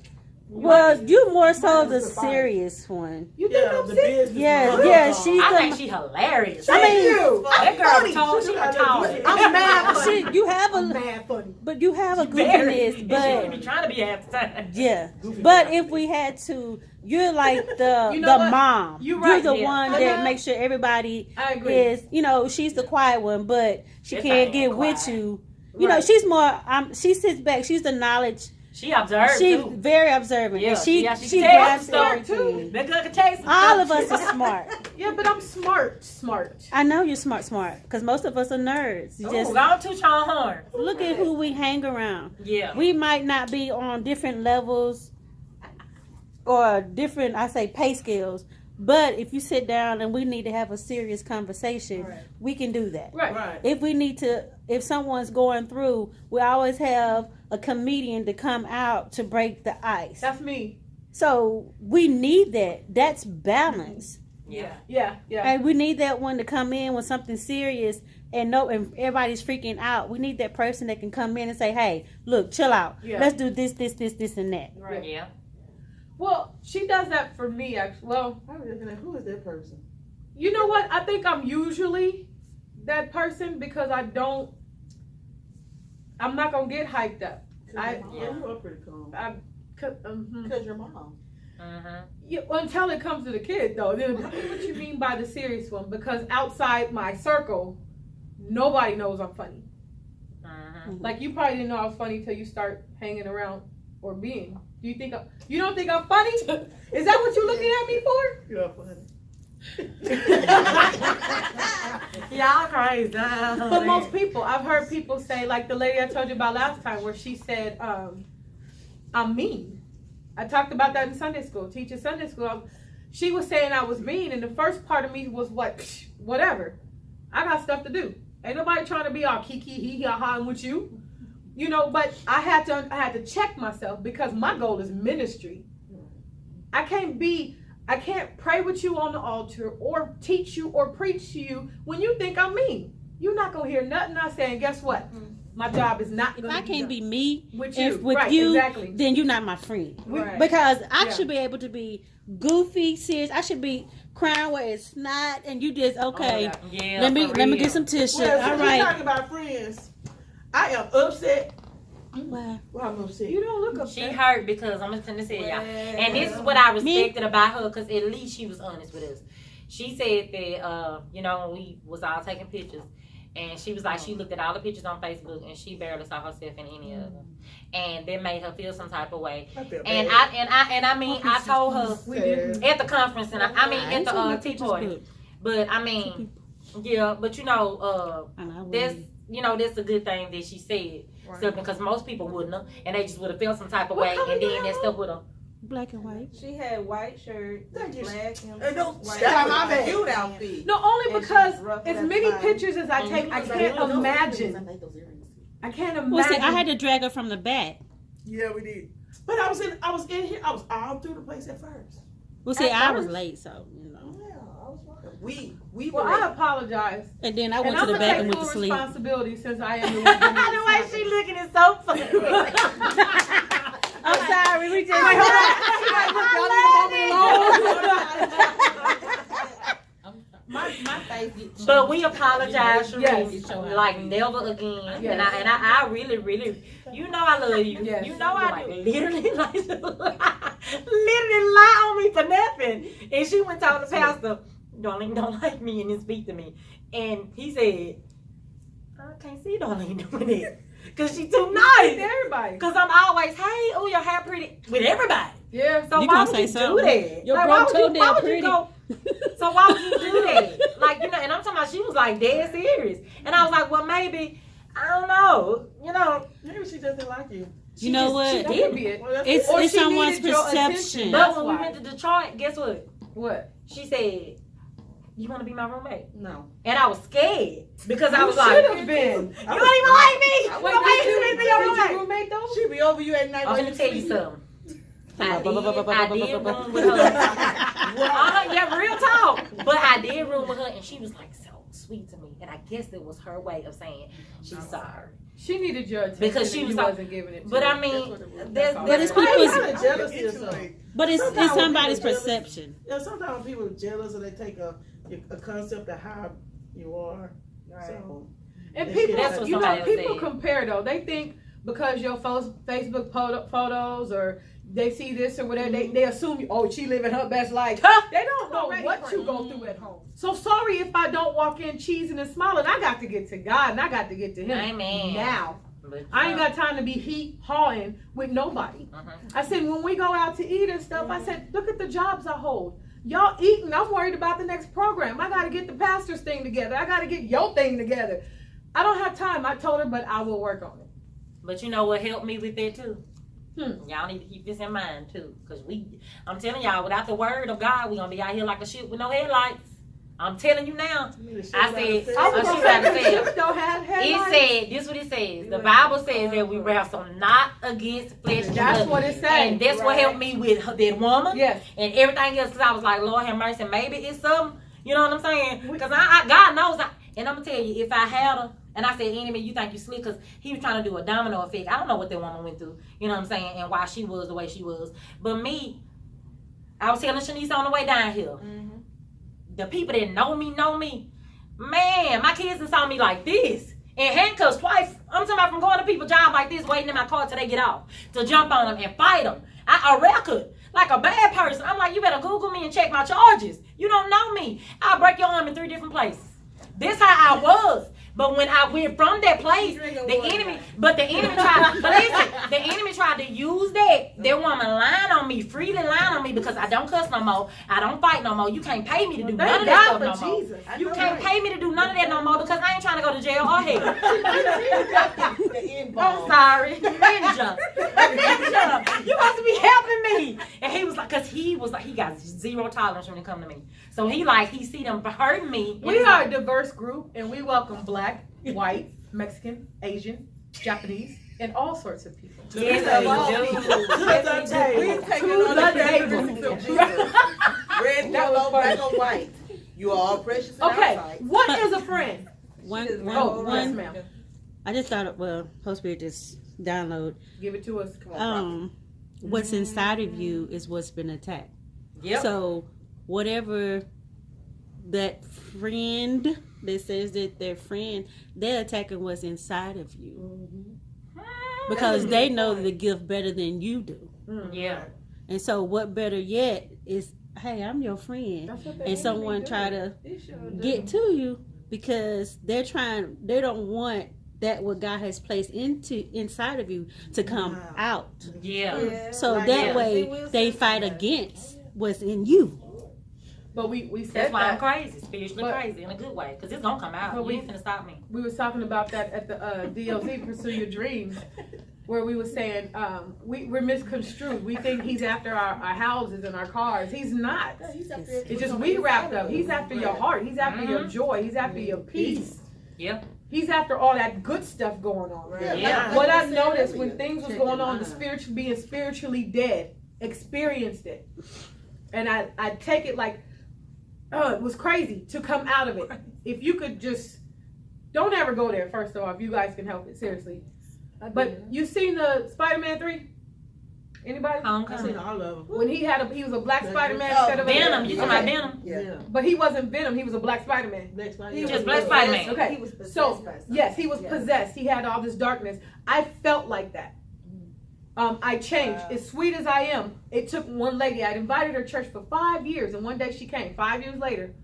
you more so the serious one. You think I'm the serious? business. Yeah, she's I the. think she hilarious. I mean, that girl told she retarded. I'm mad funny. you have I'm a, mad funny. but you have a Very. goofiness, And she but be trying to be half the time. yeah. But if we had to, you're like the You know what? mom. You're right, the yeah. one that makes sure everybody I agree. is. She's the quiet one, but she Yes, I can't am get quiet. with you. Right. She's more. She sits back. She's the knowledge. She observed She's too. very observant. Yeah, And she she grabs tells smart, too. everything. That girl can tell you All of us are smart. Yeah, but I'm smart. I know you're smart, because most of us are nerds. You just Go to Sean Horn. look at who we hang around. Yeah. We might not be on different levels or different, I say, pay scales. But if you sit down and we need to have a serious conversation, we can do that. Right. If someone's going through, we always have a comedian to come out to break the ice. That's me. So we need that. That's balance. Yeah. Yeah. And we need that one to come in with something serious and everybody's freaking out. We need that person that can come in and say, hey, look, chill out. Yeah. Let's do this, and that. Right. Yeah. Well, she does that for me, actually. Well, I was looking at who is that person? you know what? I think I'm usually that person because I'm not going to get hyped up. You are pretty calm. Because your mom. Until it comes to the kid, though. Then what you mean by the serious one? Because outside my circle, nobody knows I'm funny. Like, you probably didn't know I was funny until you start hanging around or being. You don't think I'm funny? Is that what you're looking at me for? You're funny. Y'all crazy. But most people, I've heard people say, like the lady I told you about last time, where she said, I'm mean. I talked about that in Sunday school, teaching Sunday school. She was saying I was mean, and the first part of me was whatever. I got stuff to do. Ain't nobody trying to be all kiki, hee, ha, ha, with you. But I had to check myself because my goal is ministry. I can't pray with you on the altar or teach you or preach to you when you think I'm mean. You're not gonna hear nothing I say, and guess what? My job is not If gonna I be can't done. be me With you. with Right, you, exactly. then you're not my friend. Right. Because I Yeah. should be able to be goofy, serious. I should be crying where it's snot, and you just okay. Yeah, let me for let me real. get some tissue. Well, All since we're right. talking about friends, I am upset. Wow. Well, I'm upset. You don't look She upset. hurt because I'm just gonna say y'all. And this is what I respected about her, because at least she was honest with us. She said that when we was all taking pictures, and she was like, she looked at all the pictures on Facebook and she barely saw herself in any of them, and that made her feel some type of way. I feel And bad. I told her We didn't. at the conference, and at ain't the talking about tea pictures, party. But but that's that's a good thing that she said. So, because most people wouldn't have, and they just would have felt some type of What way, color and you then that have stuff would have. Black and white. She had white shirt, Thank you. black and And don't white. stop my That's bad. cute outfit. No, only And because she's rough, as that's many fine. pictures as I take, I can't imagine. I can't imagine. Well, see, I had to drag her from the back. Yeah, we did. But I was in here. I was all through the place at first. Well, see, At I was first? late, so Yeah, I was walking. We Well, were I apologize. and then I And went I'm to the gonna back take and went full to sleep. responsibility since I am the one. doing The way this. she looking is so funny. I'm sorry, we just. Wait, hold on. My face gets But we apologize, Yes. Shireen, like never again. Yes. And I really, I love you. Yes. You know I do. Literally, literally lie on me for nothing. And she went to tell the pastor, Darlene don't like me and then speak to me. And he said, I can't see Darlene doing it. Because she too nice. Everybody. Because I'm always, hey, oh, your hair pretty. With everybody. Yeah. So You why gonna would say you do something. that? Your Like, broke why would you toenail pretty. go? So why would you do that? Like, and I'm talking about, she was like dead serious. And I was like, well, maybe I don't know. You know, Maybe she just didn't like you. You know what? That could be it. Well, that's It's Or it's she someone's needed your attention. perception. but That's when we why. went to Detroit, guess what? What? She said, "You want to be my roommate?" no. And I was scared because I was You like, should have been. "You don't even like me. I Why you Did want to be your your roommate?" roommate though? She be over you at night. I'm while gonna you tell you sleep. something. I did room with her. Yeah, real talk. But I did room with her, and she was like so sweet to me. And I guess it was her way of saying she's sorry. She needed your attention Because she and was you like- wasn't giving it to But her. I mean, That's all. But it's Why people's, you kinda jealousy or something? but it's Sometimes when somebody's people jealous- perception. Yeah, sometimes people are jealous and they take a concept of how you are. So And That's people, what you know, somebody people said. compare though. They think because your Facebook photos or they see this or whatever, they assume you, oh, she living her best life. They don't know Already what you friend. go through at home. So sorry if I don't walk in cheesing and smiling. I got to get to God and I got to get to Him Amen. now. But, I ain't got time to be heat hawing with nobody. I said, when we go out to eat and stuff, I said, look at the jobs I hold. Y'all eating, I'm worried about the next program. I got to get the pastor's thing together. I got to get your thing together. I don't have time. I told her, but I will work on it. But you know what helped me with that too? Hmm. Y'all need to keep this in mind too. Because I'm telling y'all, without the word of God, we're going to be out here like a ship with no headlights. I'm telling you now. I said, I was she gonna tried to say say the ships don't have It headlights. said, this what it says. The Bible says that we wrestle not against flesh and That's blood. what it says. And that's what helped me with that woman Yes. and everything else. Because I was like, Lord have mercy. Maybe it's something. You know what I'm saying? Because God knows. And I'm going to tell you, if I had her, and I said, enemy, you think you slick? Because he was trying to do a domino effect. I don't know what that woman went through. You know what I'm saying? And why she was the way she was. But me, I was telling Shanice on the way down here. Mm-hmm. The people that know me. Man, my kids done saw me like this. In handcuffs twice. I'm talking about from going to people's job like this, waiting in my car till they get off. To jump on them and fight them. A record. Like a bad person. I'm like, you better Google me and check my charges. You don't know me. I'll break your arm in 3 different places. This how I was. But when I went from that place, the enemy tried, but listen, the enemy tried to use that woman lying on me, freely lying on me because I don't cuss no more. I don't fight no more. You can't pay me to do none of that stuff no more. You can't pay me to do none of that no more because I ain't trying to go to jail or hell. I'm sorry. Ninja. You supposed to be helping me. And he was like, he got zero tolerance when it come to me. So he see them hurting me. We are a diverse group, and we welcome black, white, Mexican, Asian, Japanese, and all sorts of people. Yes, We're taking on the characteristics of Jesus. Red, yellow, black, or white. You are all precious in our Okay, sight. what is a friend? One, Yes, ma'am. I just thought, well, Holy Spirit just download. Give it to us. Come on, What's inside of you is what's been attacked. Yep. So whatever that friend that says that their friend, they're attacking what's inside of you. Because they know the gift better than you do. Yeah. And so what better yet is, hey, I'm your friend. And someone try to get to you because they don't want that what God has placed inside of you to come out. Yeah. So that way they fight against what's in you. But we said That's why I'm that. crazy, spiritually crazy in a good way, because it's gonna come out. But You ain't finna stop me. We was talking about that at the DLZ Pursue Your Dreams, where we were saying we're misconstrued. We think he's after our houses and our cars. He's not. It's just we wrapped up. He's after your heart. He's after your joy. He's after your peace. Yep. He's after all that good stuff going on. Right? Yeah. What I noticed when things was going on, being spiritually dead, experienced it, and I take it like, it was crazy to come out of it. If you could just, don't ever go there. First of all, if you guys can help it, seriously. But you seen the Spider-Man 3? Anybody? I've seen all of them. When he was a black Spider-Man instead of Venom. You talking about Venom? Yeah. But he wasn't Venom. He was a black Spider-Man. He was just black Spider-Man. Okay. He was possessed So by something. yes, he was possessed. He had all this darkness. I felt like that. I changed. As sweet as I am, it took one lady. I'd invited her to church for 5 years, and one day she came. 5 years later,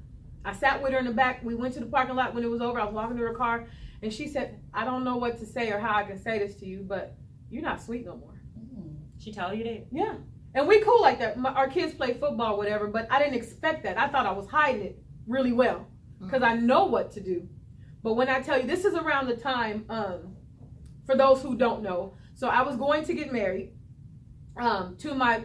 I sat with her in the back. We went to the parking lot when it was over. I was walking to her car, and she said, "I don't know what to say or how I can say this to you, but you're not sweet no more." She told you that? Yeah. And we cool like that. Our kids play football, whatever, but I didn't expect that. I thought I was hiding it really well because I know what to do. But when I tell you, this is around the time, for those who don't know, so I was going to get married to my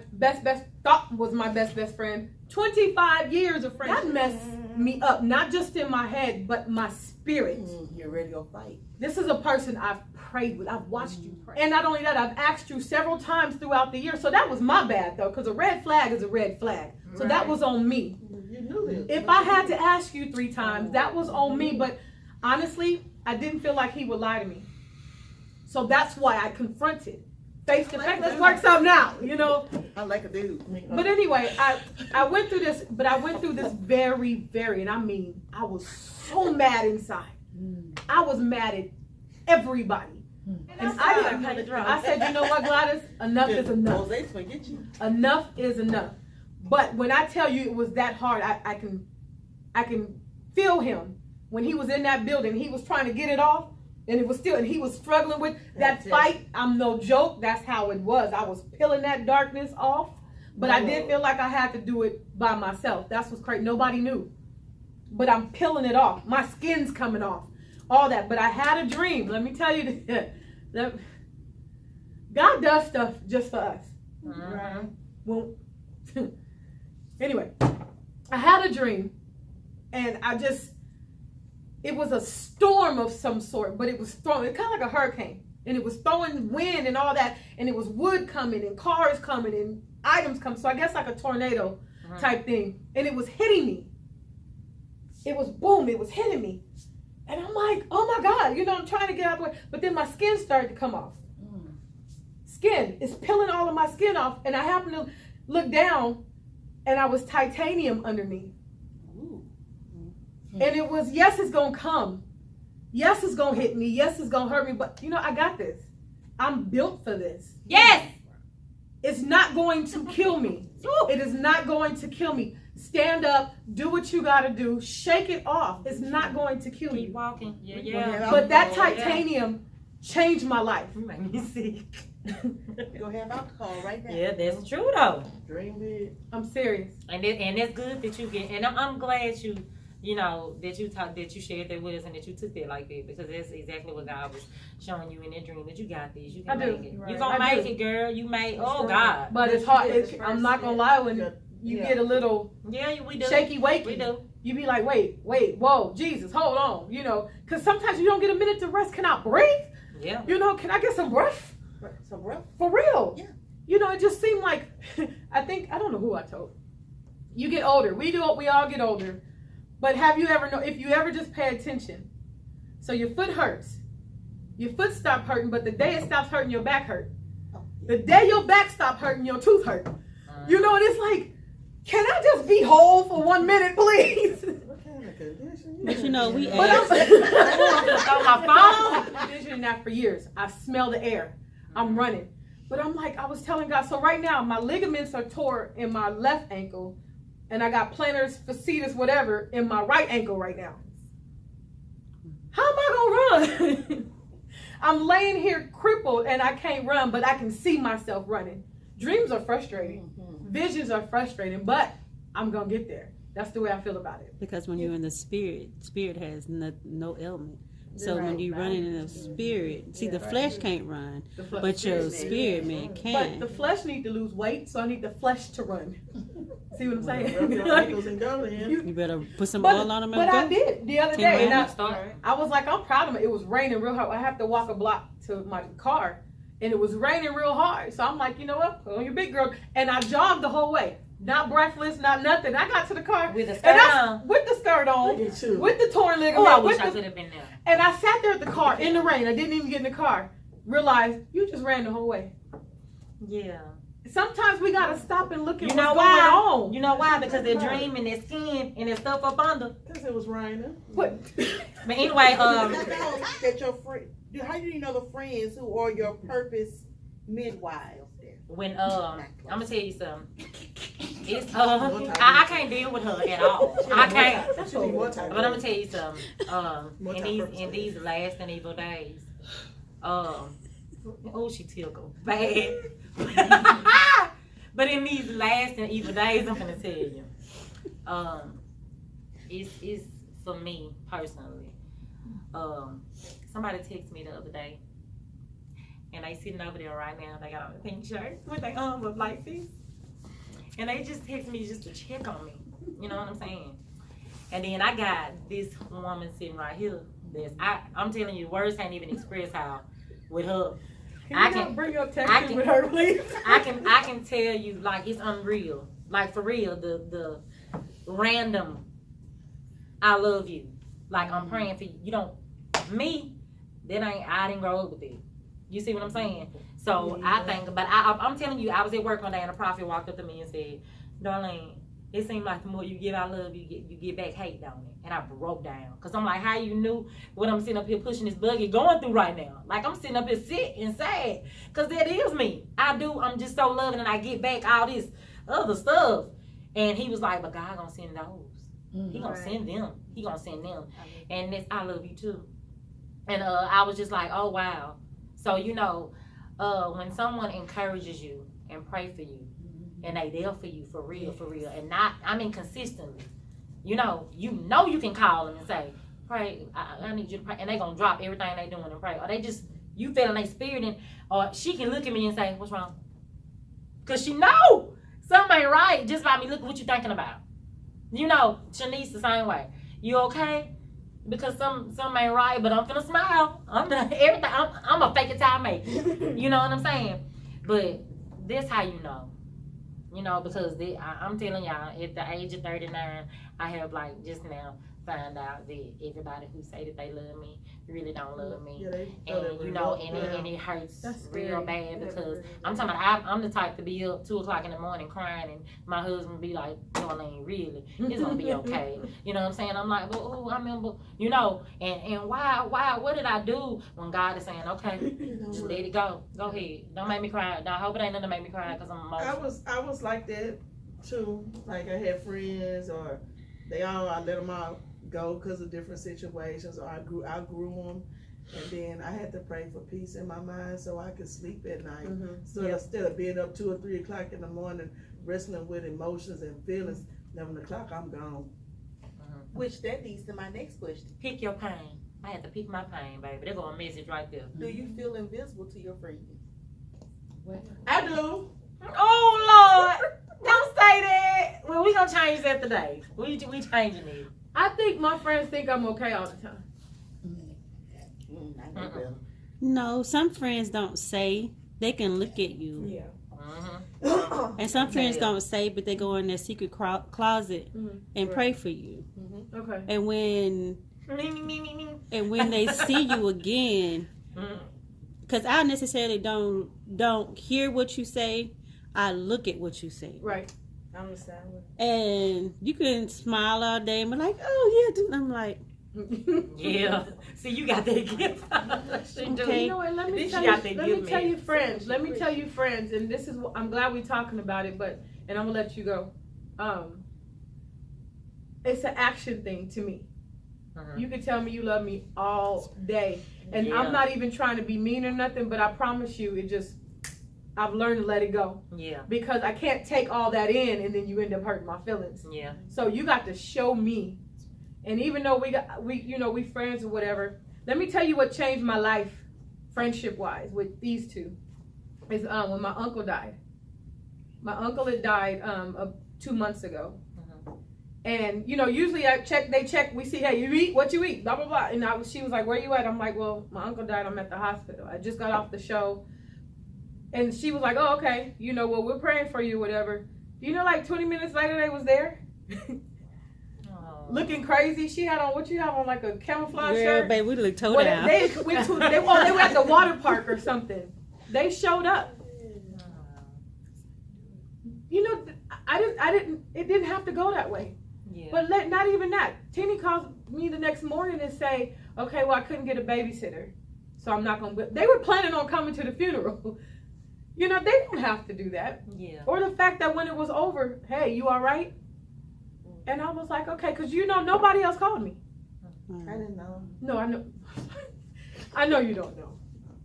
thought was my best friend. 25 years of friendship. That messed me up, not just in my head, but my spirit. You're ready to go fight. This is a person I've prayed with. I've watched you pray. And not only that, I've asked you several times throughout the year. So that was my bad, though, because a red flag is a red flag. So that was on me. You knew this. If I had to ask you 3 times, that was on me. But honestly, I didn't feel like he would lie to me. So that's why I confronted. Face to face. Let's work something out, you know. I like a dude. But anyway, I went through this, but I went through this very, and I mean, I was so mad inside. I was mad at everybody. And I said, you know what, Gladys? Enough is enough. Enough is enough. But when I tell you it was that hard, I can feel him. When he was in that building, he was trying to get it off. And it was still, and he was struggling with that fight. I'm no joke. That's how it was. I was peeling that darkness off, but I did feel like I had to do it by myself. That's what's crazy. Nobody knew, but I'm peeling it off. My skin's coming off, all that. But I had a dream. Let me tell you that God does stuff just for us. Mm-hmm. Well, anyway, I had a dream, and it was a storm of some sort, but it was throwing, kind of like a hurricane. And it was throwing wind and all that. And it was wood coming and cars coming and items coming. So I guess like a tornado type thing. And it was hitting me. It was boom, it was hitting me. And I'm like, oh my God, you know, I'm trying to get out of the way. But then my skin started to come off. Skin is peeling all of my skin off. And I happened to look down and I was titanium underneath. And it was, yes, it's going to come. Yes, it's going to hit me. Yes, it's going to hurt me. But, you know, I got this. I'm built for this. Yes. It's not going to kill me. It is not going to kill me. Stand up. Do what you got to do. Shake it off. It's not going to kill you. Keep walking. Yeah. But that titanium changed my life. You make me sick. Go have alcohol right now. Yeah, that's true, though. Dream big. I'm serious. And it's good that you get, and I'm glad you know, that you shared that with us and that you took that like that, because that's exactly what God was showing you in that dream, that you got this, you can make it. Right. You're going to make it, girl. You may, God. But it's hard. I'm not going to lie, when you get a little we do. shaky wakey, we do. You be like, wait, whoa, Jesus, hold on, you know, because sometimes you don't get a minute to rest. Can I breathe? Yeah. You know, can I get some breath? Some breath? For real. Yeah. You know, it just seemed like, I don't know who I told. You get older. We all get older. But have you ever if you ever just pay attention, so your foot hurts, your foot stopped hurting, but the day it stops hurting, your back hurt. The day your back stopped hurting, your tooth hurt. You know, and it's like, can I just be whole for 1 minute, please? But you know, we But asked. on my phone, I've been visioning that for years. I smell the air. I'm running. But I'm like, I was telling God, so right now my ligaments are tore in my left ankle, and I got plantars, fasciitis, whatever, in my right ankle right now. How am I gonna run? I'm laying here crippled and I can't run, but I can see myself running. Dreams are frustrating. Visions are frustrating, but I'm gonna get there. That's the way I feel about it. Because when you're in the spirit has no ailment. So when you're running in the spirit, see, the flesh can't run, but your spirit man can. But the flesh need to lose weight, so I need the flesh to run. See what I'm saying? You better put some oil on them and But go. I did the other day, and I was like, I'm proud of it. It was raining real hard. I have to walk a block to my car, and it was raining real hard. So I'm like, you know what? Put on your big girl. And I jogged the whole way. Not breathless, not nothing. I got to the car with the skirt on. With the skirt on, with the torn ligament. Oh, I wish I could have been there. And I sat there at the car in the rain. I didn't even get in the car. Realized you just ran the whole way. Yeah. Sometimes we gotta stop and look at what's going on. You know why? Because they're dreaming, their skin, and their stuff up under. Because it was raining. But anyway, that your friend. How do you know the friends who are your purpose midwives? When I'm gonna tell you something. It's I can't deal with her at all. I can't. But I'm gonna tell you something. In these last and evil days, she tickled bad. But in these last and evil days, I'm gonna tell you, it's for me personally. Somebody texted me the other day, and they sitting over there right now. They got on a pink shirt with their arms up like this, and they just texted me just to check on me. You know what I'm saying? And then I got this woman sitting right here. I'm telling you, words can't even express how with her. Can you not bring up texting with her, please? I can tell you, like, it's unreal. Like, for real, the random I love you. Like, I'm praying for you. You don't, me, I didn't grow up with it. You see what I'm saying? So I think, but I'm telling you, I was at work one day and a prophet walked up to me and said, Darlene, it seems like the more you give out love, you get back hate, don't it? And I broke down. Because I'm like, how you knew what I'm sitting up here pushing this buggy going through right now? Like, I'm sitting up here sick and sad. Because that is me. I'm just so loving, and I get back all this other stuff. And he was like, but God gonna send those. He gonna send them. He gonna send them. And this, I love you too. And I was just like, oh, wow. So, you know, when someone encourages you and pray for you, and they there for you for real, and not, I mean, consistently. You know you can call them and say, pray, I need you to pray, and they gonna drop everything they doing and pray. Or they just, you feeling their spirit, and or she can look at me and say, what's wrong? Cause she know something ain't right just by me looking what you thinking about. You know, Shanice the same way. You okay? Because some ain't right, but I'm finna smile. I'm a fake it till I make it. You know what I'm saying? But that's how you know. You know, because I'm telling y'all, at the age of 39, I have, like, just now find out that everybody who say that they love me really don't love me. And, you know, and it hurts real bad, because I'm talking about, I'm the type to be up 2 o'clock in the morning crying, and my husband be like, Darlene, really, it's gonna be okay. You know what I'm saying? I'm like, oh, I remember, you know, and why, what did I do when God is saying, okay, just let it go. Go ahead. Don't make me cry. I hope it ain't nothing to make me cry, because I'm emotional. I was like that too. Like, I had friends, or I let them all go because of different situations, or I grew them, and then I had to pray for peace in my mind so I could sleep at night. So instead of being up 2 or 3 o'clock in the morning wrestling with emotions and feelings, 11 o'clock I'm gone. Which that leads to my next question. Pick your pain. I had to pick my pain, baby. There go a message right there. Do you feel invisible to your friends? I do. Oh Lord, don't say that. Well, we gonna change that today. We changing it. I think my friends think I'm okay all the time. No, some friends don't say. They can look at you. Yeah. And some friends don't say, but they go in their secret closet and pray for you. Okay. And when they see you again, because I necessarily don't hear what you say, I look at what you say. Right. I'm the same way. And you can smile all day and be like, oh yeah, dude. I'm like, yeah. See, you got that gift. Okay. You know what? Let me tell you, friends. Let me tell you, friends. And this is, I'm glad we're talking about it. And I'm gonna let you go. It's an action thing to me. You can tell me you love me all day, and I'm not even trying to be mean or nothing. But I promise you, I've learned to let it go. Yeah. Because I can't take all that in, and then you end up hurting my feelings. Yeah. So you got to show me. And even though we friends or whatever, let me tell you what changed my life, friendship wise, with these two, is when my uncle died. My uncle had died 2 months ago. And usually they check, we see, hey, you eat, what you eat, blah blah blah. And she was like, where you at? I'm like, well, my uncle died, I'm at the hospital. I just got off the show. And she was like, oh, okay, well, we're praying for you, whatever. Like 20 minutes later, they was there. Looking crazy. She had on, what you have on, like a camouflage shirt? Baby, we look toe down. They were at the water park or something. They showed up. It didn't have to go that way. Yeah. But not even that. Tini calls me the next morning and say, okay, well, I couldn't get a babysitter, so I'm not going to. They were planning on coming to the funeral. They don't have to do that. Yeah. Or the fact that when it was over, hey, you all right? And I was like, okay, because nobody else called me. I didn't know. No, I know. I know you don't know.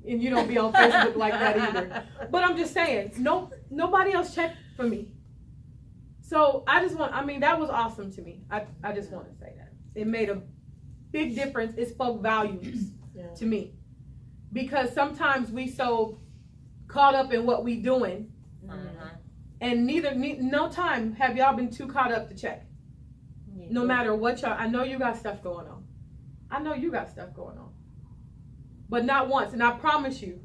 And you don't be on Facebook like that either. But I'm just saying, nobody else checked for me. So that was awesome to me. I just want to say that. It made big difference. It spoke values to me, because sometimes we so caught up in what we doing, and no time have y'all been too caught up to check. No matter what y'all, I know you got stuff going on. But not once, and I promise you,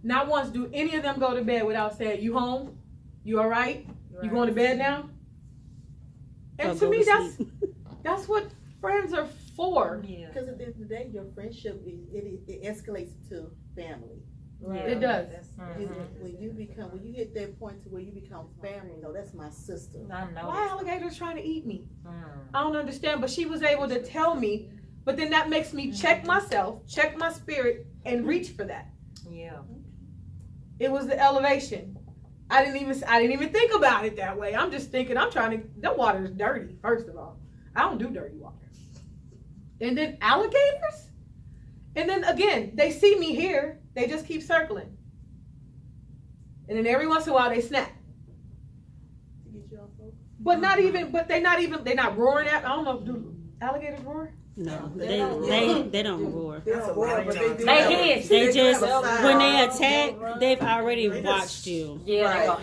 not once do any of them go to bed without saying, "You home? You all right? You going to bed now?" And to me, that's what friends are for. Yeah. Because at the end of the day, your friendship it escalates to family. Right. It does. When you hit that point to where you become family, no, that's my sister. Why alligators trying to eat me? I don't understand. But she was able to tell me. But then that makes me check myself, check my spirit, and reach for that. Yeah. It was the elevation. I didn't even think about it that way. I'm just thinking the water is dirty, first of all. I don't do dirty water. And then alligators? And then again, they see me here, they just keep circling. And then every once in a while they snap. But they're not roaring at, I don't know, do alligators roar? No, they don't roar. They don't roar, but They hiss. They just, when they attack, they've already watched you. Yeah.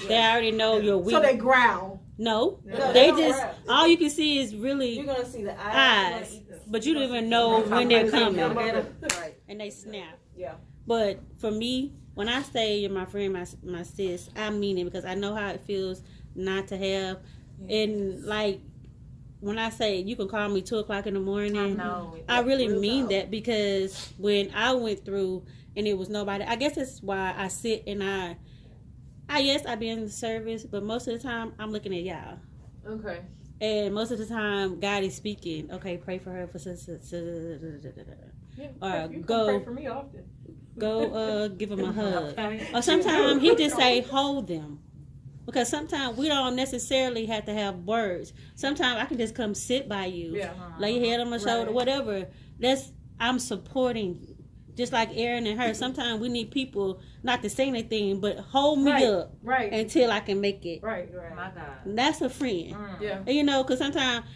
They already know you're weak. So they growl. No, No, they don't just, growl. all you can see is really You're gonna see the eyes, but you don't even know when they're coming, Right. and they snap. Yeah. But for me, when I say you're my friend, my sis, I mean it, because I know how it feels not to have, and like, when I say you can call me 2:00 in the morning, I really mean that, because when I went through and it was nobody, I guess that's why I sit and yes, I be in the service, but most of the time I'm looking at y'all. Okay. And most of the time God is speaking. Okay, pray for her for Yeah, or you go pray for me often. Go give them a hug. Or sometimes he just say hold them. Because sometimes we don't necessarily have to have words. Sometimes I can just come sit by you, lay your head on my shoulder, whatever. I'm supporting you. Just like Aaron and her. Sometimes we need people not to say anything, but hold me up until I can make it. Right. My God. And that's a friend. Yeah. And because sometimes,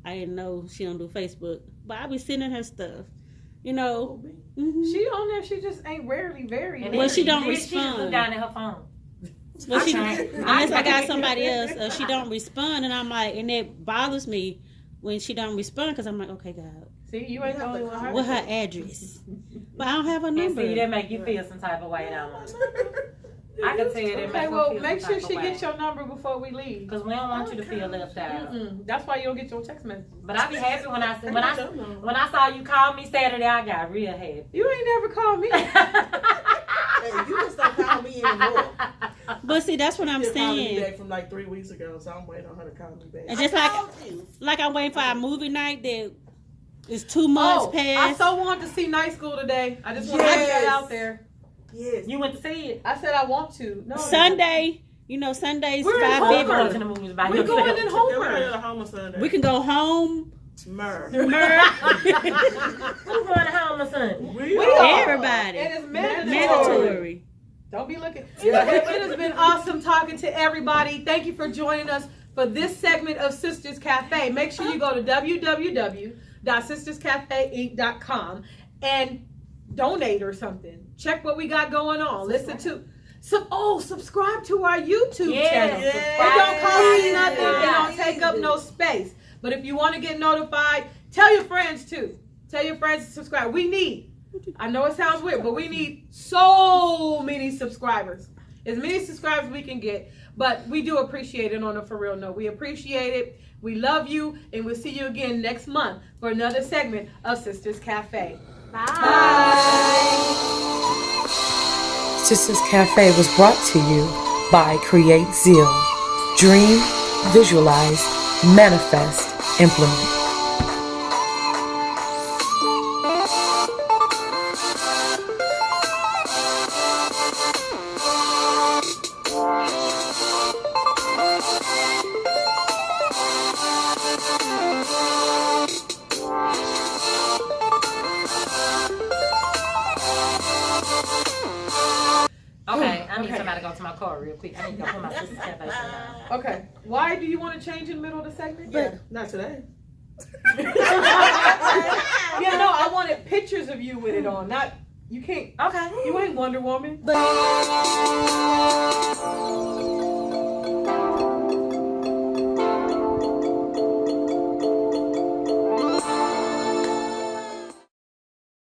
I didn't know she don't do Facebook, but I be sending her stuff. She on there, she just ain't rarely very. Well, she don't She just look respond. down at her phone. Well, unless I got somebody else, she don't respond, and I'm like, and it bothers me when she don't respond, because I'm like, okay, God. See, you ain't the only one. What her address? But I don't have her number. And see, that make you feel some type of way, don't it? I can tell you that Okay, makes well, me feel make some sure type she of way. gets your number before we leave. Because we don't want you to feel left out. That's why you don't get your text messages. But I be happy when I saw you call me Saturday. I got real happy. You ain't never called me. Hey, you just don't call me anymore. But see, that's what I'm She called me saying. back from like 3 weeks ago, so I'm waiting on her to call me back. And just like I'm waiting for our movie night that is 2 months I past. so wanted to see Night School today. I just want to get that out there. Yes. You went to see it. I said I want to. No. Sunday, Sundays We're in Going to $5.50. the movies by We're going in Yeah, Homer. we're at a home Sunday. We can go home. Myrrh. Who's going home on Sunday? We We are. are. Everybody. It is mandatory. Mandatory. Don't be looking. It has been awesome talking to everybody. Thank you for joining us for this segment of Sisters Cafe. Make sure you go to www.sisterscafeinc.com and donate or something. Check what we got going on. Listen to subscribe to our YouTube channel. It don't cost you nothing. It don't take up no space. But if you want to get notified, tell your friends too. Tell your friends to subscribe. I know it sounds weird, but we need so many subscribers. As many subscribers we can get. But we do appreciate it on a for real note. We appreciate it. We love you. And we'll see you again next month for another segment of Sisters Cafe. Bye. Sisters Cafe was brought to you by Create Zeal. Dream, visualize, manifest, implement. Okay, I need somebody to go to my car real quick. I need to go put my Sister's Cafe on. Okay. Why do you want to change in the middle of the segment? Yeah, not today. Yeah, no, I wanted pictures of you with it on. Not you can't. Okay. You ain't Wonder Woman. But